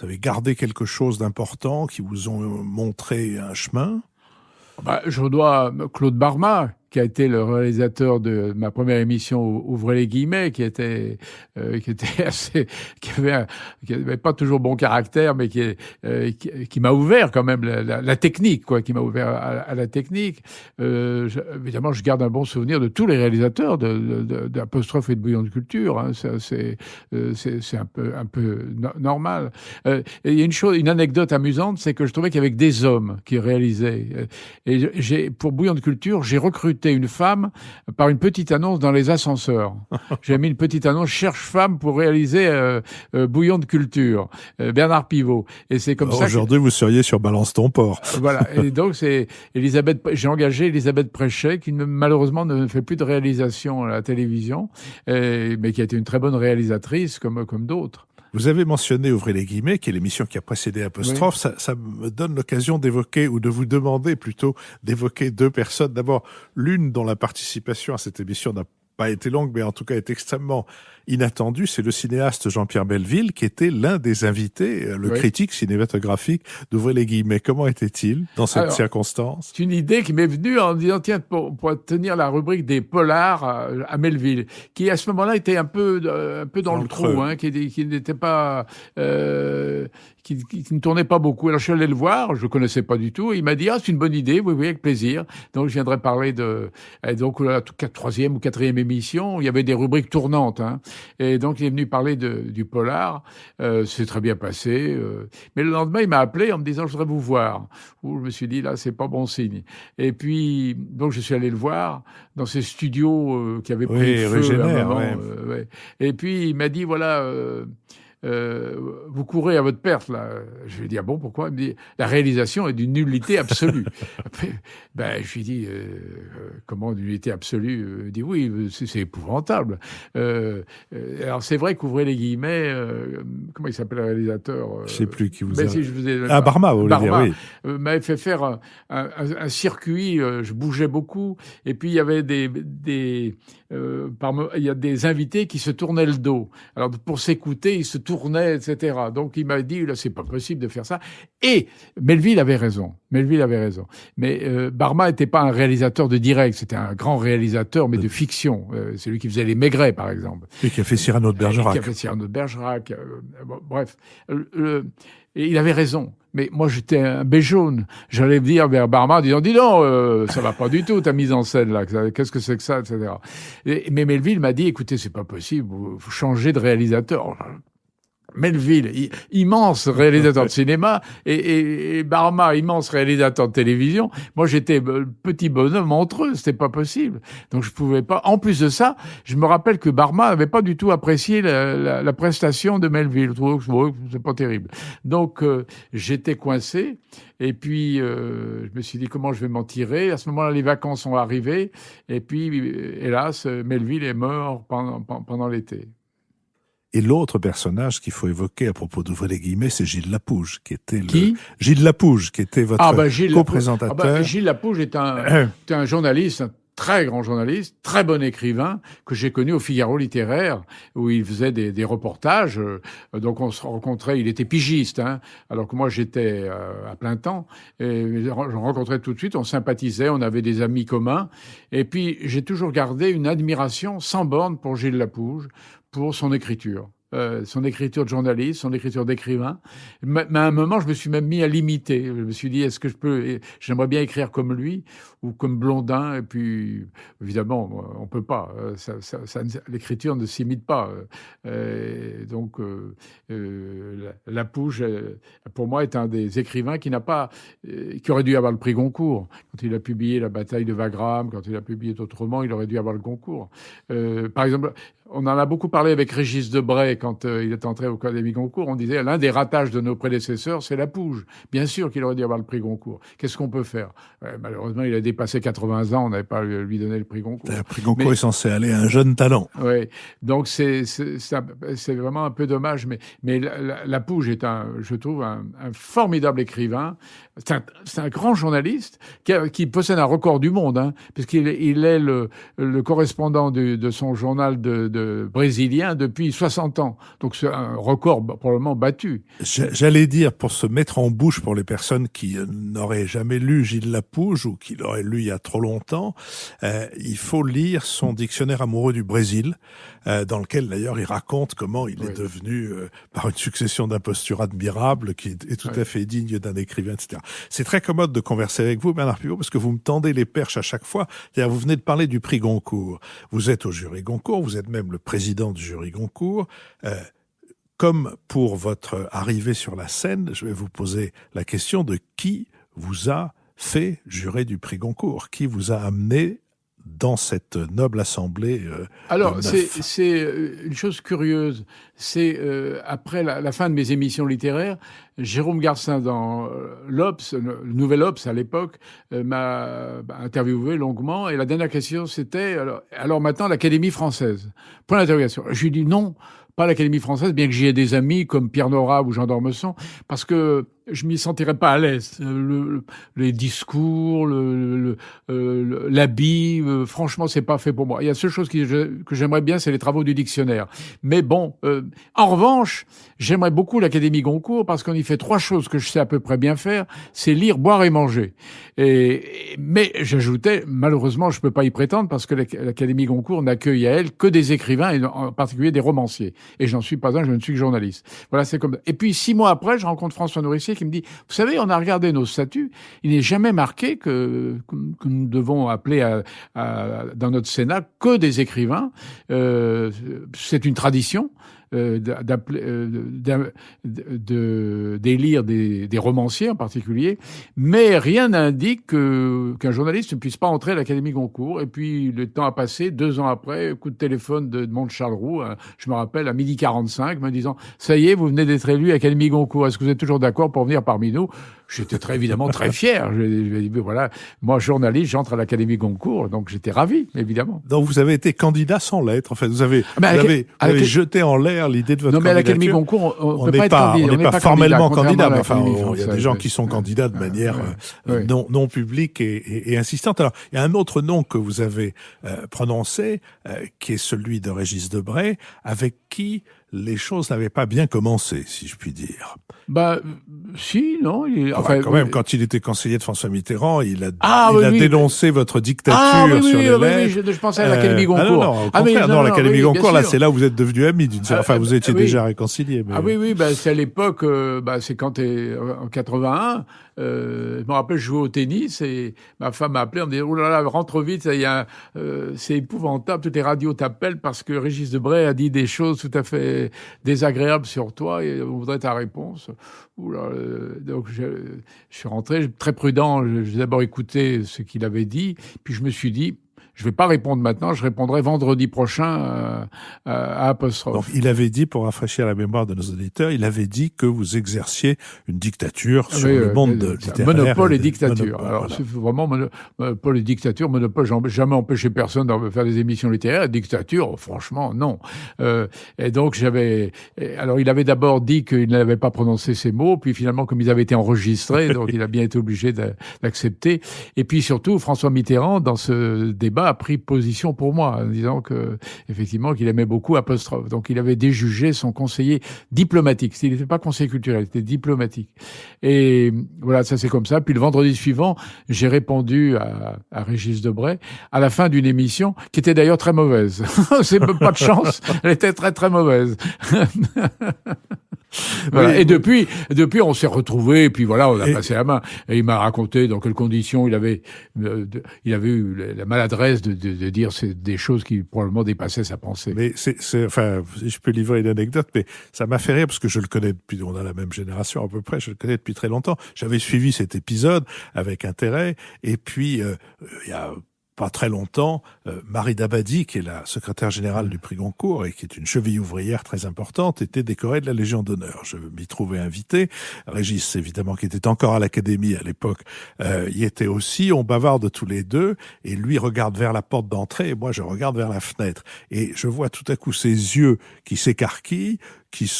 avez gardé quelque chose d'important, qui vous ont montré un chemin ? Je dois Claude Barma, qui a été le réalisateur de ma première émission Ouvrez les guillemets, qui avait pas toujours bon caractère, mais qui m'a ouvert quand même la technique, qui m'a ouvert à la technique. Évidemment, je garde un bon souvenir de tous les réalisateurs d'Apostrophe et de Bouillon de Culture. Hein, c'est un peu normal. Et il y a une anecdote amusante, c'est que je trouvais qu'avec des hommes qui réalisaient, et pour Bouillon de Culture, j'ai recruté recruter une femme par une petite annonce dans les ascenseurs. J'ai mis une petite annonce, cherche femme pour réaliser Bouillon de culture, Bernard Pivot. Et c'est comme ça. Aujourd'hui, vous seriez sur Balance ton porc. Voilà. Et donc, j'ai engagé Elisabeth Préchet, qui malheureusement ne fait plus de réalisation à la télévision, mais qui a été une très bonne réalisatrice, comme d'autres. Vous avez mentionné Ouvrez les guillemets, qui est l'émission qui a précédé Apostrophe. Oui. Ça me donne l'occasion d'évoquer, ou de vous demander plutôt, d'évoquer deux personnes. D'abord, l'une dont la participation à cette émission n'a pas été longue, mais en tout cas est extrêmement inattendue, c'est le cinéaste Jean-Pierre Belleville, qui était l'un des invités, le critique cinématographique d'Ouvrez les guillemets. Comment était-il dans cette circonstance ? C'est une idée qui m'est venue en disant, tiens, pour tenir la rubrique des polars à Melville, qui à ce moment-là était un peu dans le trou, qui n'était pas... Qui ne tournait pas beaucoup. Alors je suis allé le voir, je ne connaissais pas du tout, et il m'a dit « Ah, c'est une bonne idée, oui, avec plaisir ». Donc je viendrai parler donc la troisième ou quatrième émission, il y avait des rubriques tournantes, et donc il est venu parler du polar, c'est très bien passé, mais le lendemain il m'a appelé en me disant « Je voudrais vous voir ». Où je me suis dit « Là, c'est pas bon signe ». Et puis, donc je suis allé le voir dans ses studios qui avaient pris feu à un moment. Et puis il m'a dit « Voilà... vous courez à votre perte, là. » Je lui ai dit, ah bon, pourquoi ? Il me dit, la réalisation est d'une nullité absolue. Après, je lui ai dit, comment d'une nullité absolue ? Il dit, oui, c'est épouvantable. Alors, c'est vrai qu'Ouvrez les guillemets, comment il s'appelle le réalisateur ? Je ne sais plus qui vous a... Si je vous ai... Barma, vous voulez dire, oui. M'avait fait faire un circuit, je bougeais beaucoup, et puis il y avait il y a des invités qui se tournaient le dos. Alors, pour s'écouter, ils se tournait, etc. Donc il m'a dit, là, c'est pas possible de faire ça. Et Melville avait raison. Mais Barma n'était pas un réalisateur de direct, c'était un grand réalisateur, mais de fiction. C'est lui qui faisait Les Maigret, par exemple. Et qui a fait Cyrano de Bergerac. Bref. Et il avait raison. Mais moi, j'étais un béjaune. J'allais dire vers Barma en disant, dis donc, ça va pas du tout, ta mise en scène, là. Qu'est-ce que c'est que ça, etc. Mais Melville m'a dit, écoutez, c'est pas possible, vous changez de réalisateur. Melville, immense réalisateur de cinéma, et Barma, immense réalisateur de télévision. Moi, j'étais petit bonhomme entre eux, c'était pas possible. Donc, je pouvais pas. En plus de ça, je me rappelle que Barma n'avait pas du tout apprécié la prestation de Melville. Je trouvais que c'est pas terrible. Donc, j'étais coincé. Et puis, je me suis dit, comment je vais m'en tirer ? À ce moment-là, les vacances sont arrivées. Et puis, hélas, Melville est mort pendant l'été. Et l'autre personnage qu'il faut évoquer à propos d'Ouvrez les guillemets, c'est Gilles Lapouge, qui était Gilles Lapouge, qui était votre co-présentateur. Gilles Lapouge est un journaliste, un très grand journaliste, très bon écrivain, que j'ai connu au Figaro littéraire, où il faisait des reportages. Donc on se rencontrait, il était pigiste, alors que moi j'étais à plein temps. Et je rencontrais tout de suite, on sympathisait, on avait des amis communs. Et puis j'ai toujours gardé une admiration sans borne pour Gilles Lapouge, pour son écriture. Son écriture de journaliste, son écriture d'écrivain. Mais à un moment, je me suis même mis à l'imiter. Je me suis dit, est-ce que j'aimerais bien écrire comme lui ou comme Blondin. Et puis, évidemment, on peut pas. L'écriture ne s'imite pas. Donc, Lapouge, pour moi, est un des écrivains qui aurait dû avoir le prix Goncourt. Quand il a publié La bataille de Wagram, quand il a publié d'autres romans, il aurait dû avoir le Goncourt. Par exemple, on en a beaucoup parlé avec Régis Debray quand il est entré au Académie Goncourt. On disait l'un des ratages de nos prédécesseurs, c'est Lapouge. Bien sûr qu'il aurait dû avoir le prix Goncourt. Qu'est-ce qu'on peut faire ? Malheureusement, il a dépassé 80 ans. On n'avait pas lui donné le prix Goncourt. Le prix Goncourt est censé aller à un jeune talent. Oui. Donc c'est vraiment un peu dommage. Mais Lapouge est je trouve un formidable écrivain. C'est un grand journaliste qui possède un record du monde, puisqu'il est le correspondant de son journal de brésilien depuis 60 ans. Donc c'est un record probablement battu. J'allais dire, pour se mettre en bouche pour les personnes qui n'auraient jamais lu Gilles Lapouge ou qui l'auraient lu il y a trop longtemps, il faut lire son dictionnaire amoureux du Brésil, dans lequel d'ailleurs il raconte comment il est devenu, par une succession d'impostures admirables, qui est tout à fait digne d'un écrivain, etc. C'est très commode de converser avec vous, Bernard Pivot, parce que vous me tendez les perches à chaque fois. C'est-à-dire, vous venez de parler du prix Goncourt. Vous êtes au jury Goncourt, vous êtes même le président du jury Goncourt. Comme pour votre arrivée sur la scène, je vais vous poser la question de qui vous a fait jurer du prix Goncourt, qui vous a amené dans cette noble assemblée. Alors, c'est une chose curieuse. C'est après la fin de mes émissions littéraires, Jérôme Garcin dans l'Obs, le Nouvel Obs à l'époque, m'a interviewé longuement. Et la dernière question, c'était alors maintenant l'Académie française. Point d'interrogation. Je lui ai dit non. Pas l'Académie française, bien que j'y ai des amis comme Pierre Nora ou Jean d'Ormesson, parce que je m'y sentirais pas à l'aise. Les discours, l'habit, franchement, c'est pas fait pour moi. Il y a seule chose que j'aimerais bien, c'est les travaux du dictionnaire. Mais bon, en revanche, j'aimerais beaucoup l'Académie Goncourt parce qu'on y fait 3 choses que je sais à peu près bien faire, c'est lire, boire et manger. Mais j'ajoutais, malheureusement, je peux pas y prétendre parce que l'Académie Goncourt n'accueille à elle que des écrivains et en particulier des romanciers. Et j'en suis pas un, je ne suis que journaliste. Voilà, c'est comme ça. Et puis 6 mois après, je rencontre François Nourricier qui me dit, vous savez, on a regardé nos statuts, il n'est jamais marqué que nous devons appeler dans notre Sénat que des écrivains. C'est une tradition. D'élire des romanciers en particulier, mais rien n'indique qu'un journaliste ne puisse pas entrer à l'Académie Goncourt. Et puis le temps a passé, 2 ans après, coup de téléphone de Mont-Charles-Roux, je me rappelle, à 12h45, me disant « Ça y est, vous venez d'être élu à l'Académie Goncourt, est-ce que vous êtes toujours d'accord pour venir parmi nous ?» J'étais évidemment très fier. Je dit, voilà, moi, journaliste, j'entre à l'Académie Goncourt, donc j'étais ravi, évidemment. Donc vous avez été candidat sans lettre. En fait, vous avez jeté en l'air l'idée de votre candidature. Non, mais à l'Académie Goncourt, on peut pas être candidat. On n'est pas formellement candidat, mais enfin, il y a des gens oui. qui sont candidats de manière non publique et insistante. Alors, il y a un autre nom que vous avez prononcé, qui est celui de Régis Debray, avec qui les choses n'avaient pas bien commencé, si je puis dire. Si, non. Quand même, quand il était conseiller de François Mitterrand, il a dénoncé votre dictature sur les lettres. Je pensais à l'Académie Goncourt. Non, au contraire, l'Académie Goncourt, là, c'est là où vous êtes devenus amis d'une certaine. Enfin, vous étiez déjà réconciliés. Mais... oui, c'est à l'époque, c'est quand en 81. Je me rappelle, je jouais au tennis et ma femme m'a appelé, on me disait, oh là là, rentre vite, c'est épouvantable, toutes les radios t'appellent parce que Régis Debray a dit des choses tout à fait désagréables sur toi et on voudrait ta réponse. Donc je suis rentré très prudent, j'ai d'abord écouté ce qu'il avait dit, puis je me suis dit, je vais pas répondre maintenant, je répondrai vendredi prochain à apostrophe. Donc, il avait dit, pour rafraîchir la mémoire de nos auditeurs, il avait dit que vous exerciez une dictature sur le monde littéraire. Monopole et dictature. Monopole, alors, voilà. c'est vraiment monopole et dictature. Monopole, j'ai jamais empêché personne de faire des émissions littéraires. Dictature, franchement, non. Et donc, alors, il avait d'abord dit qu'il n'avait pas prononcé ces mots, puis finalement, comme ils avaient été enregistrés, donc il a bien été obligé d'accepter. Et puis surtout, François Mitterrand, dans ce débat, a pris position pour moi, en disant que, effectivement, qu'il aimait beaucoup apostrophe. Donc, il avait déjugé son conseiller diplomatique. Il n'était pas conseiller culturel, il était diplomatique. Et voilà, ça c'est comme ça. Puis le vendredi suivant, j'ai répondu à Régis Debray à la fin d'une émission qui était d'ailleurs très mauvaise. C'est pas de chance, elle était très très mauvaise. Voilà. Oui. Et depuis, on s'est retrouvés, et puis voilà, on a passé la main. Et il m'a raconté dans quelles conditions il avait eu la maladresse de dire des choses qui probablement dépassaient sa pensée. Mais enfin, je peux livrer une anecdote, mais ça m'a fait rire parce que je le connais depuis, on a la même génération à peu près, je le connais depuis très longtemps. J'avais suivi cet épisode avec intérêt, et puis il y a pas très longtemps, Marie Dabadi, qui est la secrétaire générale du prix Goncourt et qui est une cheville ouvrière très importante, était décorée de la Légion d'honneur. Je m'y trouvais invité. Régis, évidemment, qui était encore à l'Académie à l'époque, y était aussi. On bavarde tous les deux et lui regarde vers la porte d'entrée et moi je regarde vers la fenêtre. Et je vois tout à coup ses yeux qui s'écarquillent, qui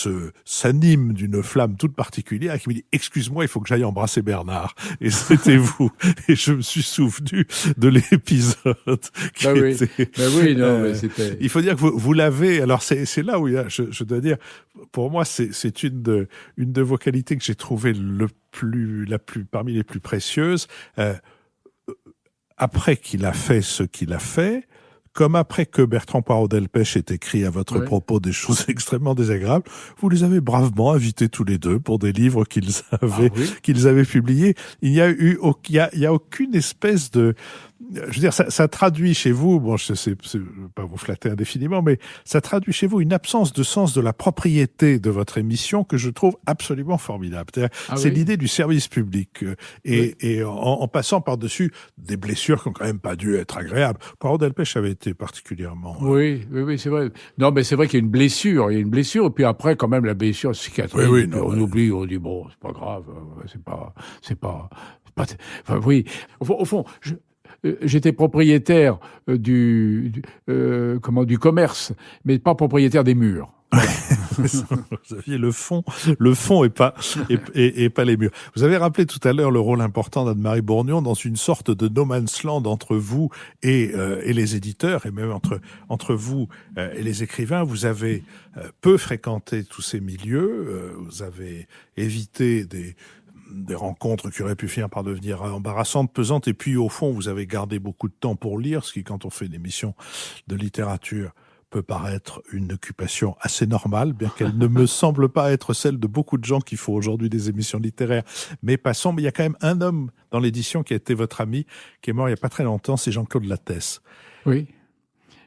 s'anime d'une flamme toute particulière et qui me dit « Excuse-moi, il faut que j'aille embrasser Bernard. » Et c'était vous. Et je me suis souvenu de l'épisode qui était... mais c'était... Il faut dire que vous l'avez... Alors, c'est là où je dois dire, pour moi, c'est une de vos qualités que j'ai trouvée parmi les plus précieuses. Après qu'il a fait ce qu'il a fait, comme après que Bertrand Poirot-Delpech ait écrit à votre propos des choses extrêmement désagréables, vous les avez bravement invités tous les deux pour des livres qu'ils avaient publiés. Il y a aucune espèce je veux dire, ça traduit chez vous, bon, je sais pas vous flatter indéfiniment, mais ça traduit chez vous une absence de sens de la propriété de votre émission que je trouve absolument formidable. C'est l'idée du service public et en passant par-dessus des blessures qui ont quand même pas dû être agréables. Poirot Delpech avait été particulièrement... Oui, c'est vrai. Non, mais c'est vrai qu'il y a une blessure, et puis après, quand même, la blessure cicatrise. On oublie, on dit, bon, c'est pas grave, enfin, oui. Au fond, j'étais propriétaire du commerce, mais pas propriétaire des murs. Voilà. Vous aviez le fond et pas les murs. Vous avez rappelé tout à l'heure le rôle important d'Anne-Marie Bourgnon dans une sorte de no man's land entre vous et les éditeurs, et même entre vous et les écrivains. Vous avez peu fréquenté tous ces milieux, vous avez évité des rencontres qui auraient pu finir par devenir embarrassantes, pesantes, et puis au fond, vous avez gardé beaucoup de temps pour lire, ce qui, quand on fait une émission de littérature, peut paraître une occupation assez normale, bien qu'elle ne me semble pas être celle de beaucoup de gens qui font aujourd'hui des émissions littéraires. Mais passons, mais il y a quand même un homme dans l'édition qui a été votre ami, qui est mort il n'y a pas très longtemps, c'est Jean-Claude Lattès. Oui.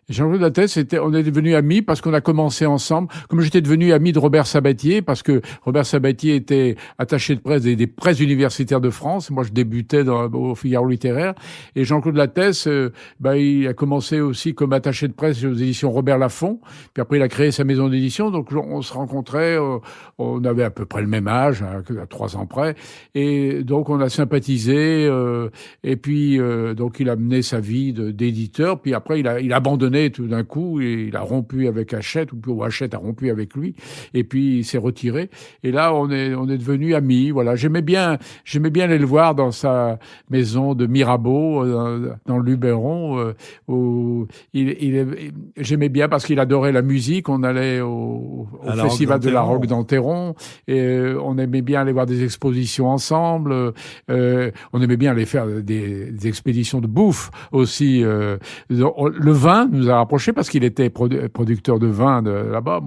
Jean-Claude Lattès, on est devenus amis parce qu'on a commencé ensemble. Comme j'étais devenu ami de Robert Sabatier, parce que Robert Sabatier était attaché de presse des presses universitaires de France. Moi, je débutais au Figaro littéraire. Et Jean-Claude Lattès, il a commencé aussi comme attaché de presse aux éditions Robert Laffont. Puis après, il a créé sa maison d'édition. Donc, on se rencontrait. On avait à peu près le même âge, à 3 ans près. Et donc, on a sympathisé. Et puis, donc, il a mené sa vie d'éditeur. Puis après, il a abandonné tout d'un coup, et il a rompu avec Hachette, ou Hachette a rompu avec lui, et puis il s'est retiré. Et là, on est devenus amis. Voilà, j'aimais bien aller le voir dans sa maison de Mirabeau, dans le Luberon, où j'aimais bien parce qu'il adorait la musique. On allait au festival de la Roque d'Enterron, et on aimait bien aller voir des expositions ensemble. On aimait bien aller faire des expéditions de bouffe aussi. Le vin nous a rapprochés parce qu'il était producteur de vin là-bas.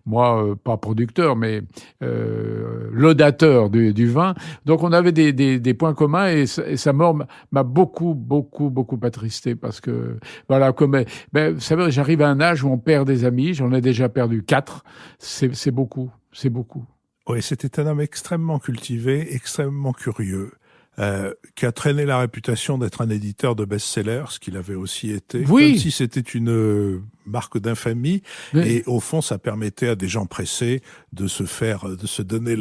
Moi, pas producteur, mais laudateur du vin. Donc on avait des points communs, et sa mort m'a beaucoup attristé parce que voilà, vous savez, j'arrive à un âge où on perd des amis. J'en ai déjà perdu 4. C'est beaucoup. Oui, c'était un homme extrêmement cultivé, extrêmement curieux. Qui a traîné la réputation d'être un éditeur de best-sellers, ce qu'il avait aussi été, oui. Comme si c'était une marque d'infamie, oui. Et au fond, ça permettait à des gens pressés de se donner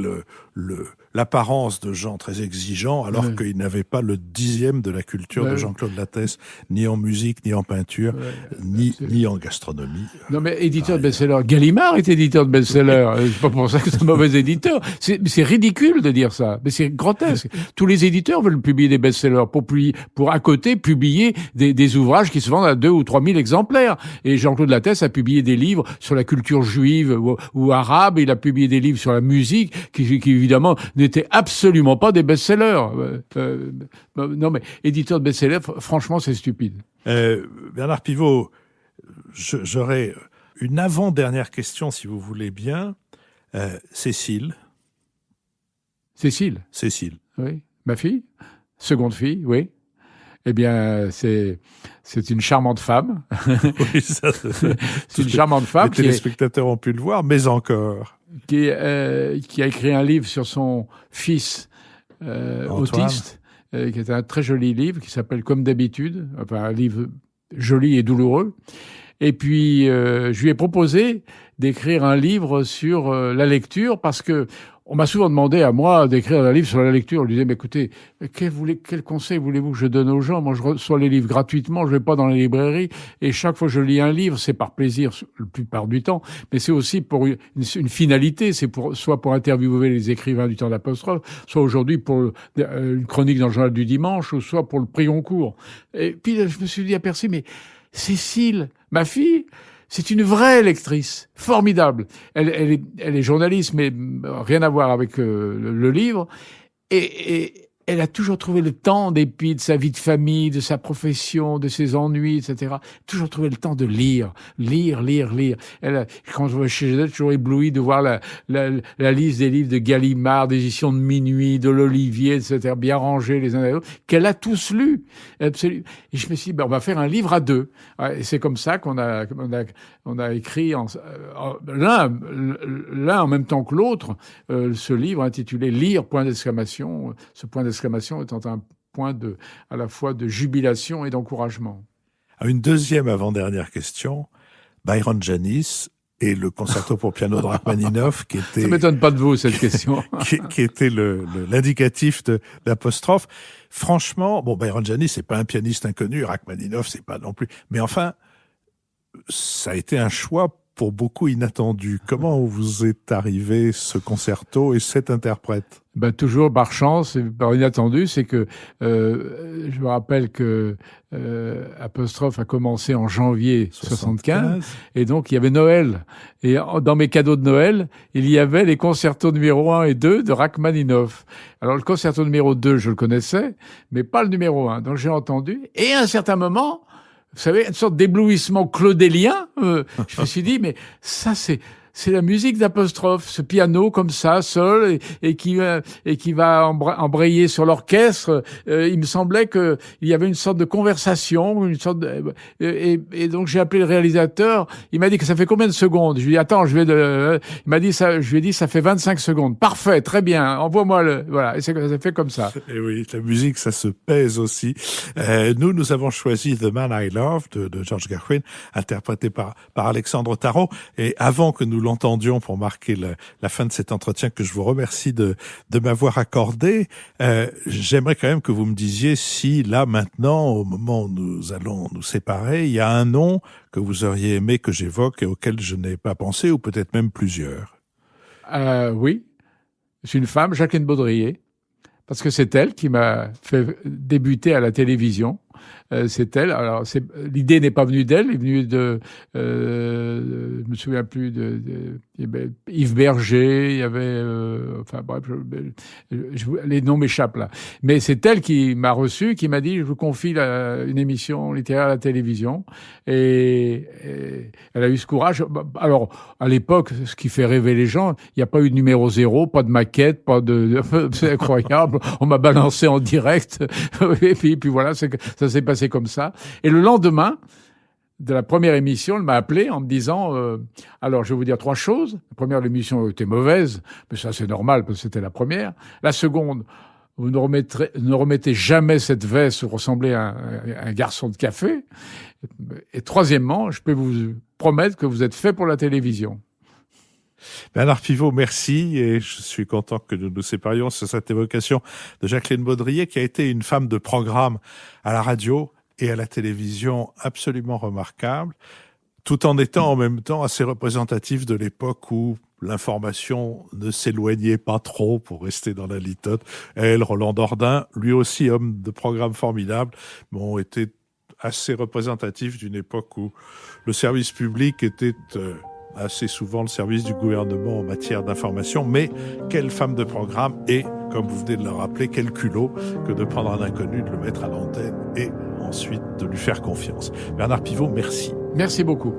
l'apparence de gens très exigeants, alors oui. Qu'ils n'avaient pas le 10e de la culture de Jean-Claude Lattès, ni en musique, ni en peinture, ni en gastronomie. Non, mais éditeur de best-sellers. Gallimard est éditeur de best-sellers. C'est pas pour ça que c'est un mauvais éditeur. C'est ridicule de dire ça, mais c'est grotesque. Tous les éditeurs veulent publier des best-sellers pour à côté publier des ouvrages qui se vendent à 2 ou 3 000 exemplaires. Et Jean-Claude Lattès a publié des livres sur la culture juive ou arabe. Il a publié des livres sur la musique qui évidemment n'étaient absolument pas des best-sellers. Non, mais éditeur de best-sellers, franchement, c'est stupide. Bernard Pivot, j'aurais une avant-dernière question, si vous voulez bien. Cécile. Oui. Ma fille, seconde fille, oui. Eh bien, c'est une charmante femme. Oui, ça, c'est une charmante femme. Les téléspectateurs ont pu le voir, mais encore. Qui a écrit un livre sur son fils autiste, qui est un très joli livre qui s'appelle Comme d'habitude, enfin un livre joli et douloureux. Et puis, je lui ai proposé d'écrire un livre sur la lecture parce que on m'a souvent demandé à moi d'écrire un livre sur la lecture. Je lui disais, mais écoutez, quel conseil voulez-vous que je donne aux gens? Moi, je reçois les livres gratuitement, je vais pas dans les librairies, et chaque fois que je lis un livre, c'est par plaisir, la plupart du temps, mais c'est aussi pour une finalité, c'est soit pour interviewer les écrivains du temps d'apostrophe, soit aujourd'hui pour une chronique dans le journal du dimanche, ou soit pour le prix Goncourt. Et puis, je me suis aperçu, mais Cécile, ma fille, c'est une vraie lectrice, formidable. Elle est journaliste, mais rien à voir avec le livre. Et elle a toujours trouvé le temps, en dépit de sa vie de famille, de sa profession, de ses ennuis, etc. Toujours trouvé le temps de lire. Quand je vais chez elle, je suis toujours ébloui de voir la liste des livres de Gallimard, des éditions de Minuit, de l'Olivier, etc., bien rangés les uns les autres, qu'elle a tous lus. Absolument. Et je me suis dit, on va faire un livre à deux. Et c'est comme ça qu'on a écrit l'un en même temps que l'autre, ce livre intitulé Lire, point d'exclamation. Ce point d'exclamation étant un point à la fois de jubilation et d'encouragement. Une deuxième avant-dernière question. Byron Janis et le concerto pour piano de Rachmaninoff, qui était... Ça m'étonne pas de vous, cette question. qui était l'indicatif de l'apostrophe. Franchement, Byron Janis, c'est pas un pianiste inconnu, Rachmaninoff, c'est pas non plus. Mais enfin, ça a été un choix pour beaucoup inattendu. Comment vous est arrivé ce concerto et cet interprète? Toujours par chance et par inattendu, c'est que je me rappelle que Apostrophe a commencé en janvier 75 et donc il y avait Noël. Et dans mes cadeaux de Noël, il y avait les concertos numéro 1 et 2 de Rachmaninoff. Alors le concerto numéro 2, je le connaissais, mais pas le numéro 1. Donc j'ai entendu. Et à un certain moment, vous savez, une sorte d'éblouissement claudélien. Je me suis dit, mais ça, c'est la musique d'Apostrophe, ce piano comme ça, seul, et qui va embrayer sur l'orchestre. Il me semblait que il y avait une sorte de conversation, et donc j'ai appelé le réalisateur. Il m'a dit que ça fait combien de secondes? Je lui ai dit, attends, il m'a dit ça, je lui ai dit, ça fait 25 secondes. Parfait, très bien, envoie-moi voilà. Et ça fait comme ça. Et oui, la musique, ça se pèse aussi. Nous avons choisi The Man I Love de George Gershwin, interprété par Alexandre Tarot. Et avant que nous l'entendions pour marquer la fin de cet entretien que je vous remercie de m'avoir accordé, j'aimerais quand même que vous me disiez si là maintenant, au moment où nous allons nous séparer, il y a un nom que vous auriez aimé que j'évoque et auquel je n'ai pas pensé, ou peut-être même plusieurs. Oui, c'est une femme, Jacqueline Baudrier, parce que c'est elle qui m'a fait débuter à la télévision. C'est elle. Alors, l'idée n'est pas venue d'elle, elle est venue je me souviens plus Yves Berger, il y avait, enfin bref, les noms m'échappent là. Mais c'est elle qui m'a reçu, qui m'a dit, je vous confie une émission littéraire à la télévision. Et elle a eu ce courage. Alors, à l'époque, ce qui fait rêver les gens, il n'y a pas eu de numéro 0, pas de maquette, c'est incroyable. On m'a balancé en direct. Et puis voilà, ça s'est passé comme ça. Et le lendemain de la première émission, elle m'a appelé en me disant alors je vais vous dire 3 choses. La première, l'émission était mauvaise, mais ça c'est normal parce que c'était la première. La seconde, vous ne remettez jamais cette veste où ressemblez à un garçon de café. Et troisièmement, je peux vous promettre que vous êtes fait pour la télévision. Bernard Pivot, merci, et je suis content que nous nous séparions sur cette évocation de Jacqueline Baudrier, qui a été une femme de programme à la radio et à la télévision absolument remarquable, tout en étant en même temps assez représentative de l'époque où l'information ne s'éloignait pas trop pour rester dans la litote. Elle, Roland Dordain, lui aussi homme de programme formidable, ont été assez représentatifs d'une époque où le service public était assez souvent le service du gouvernement en matière d'information, mais quelle femme de programme et, comme vous venez de le rappeler, quel culot que de prendre un inconnu, de le mettre à l'antenne et ensuite de lui faire confiance. Bernard Pivot, merci. Merci beaucoup.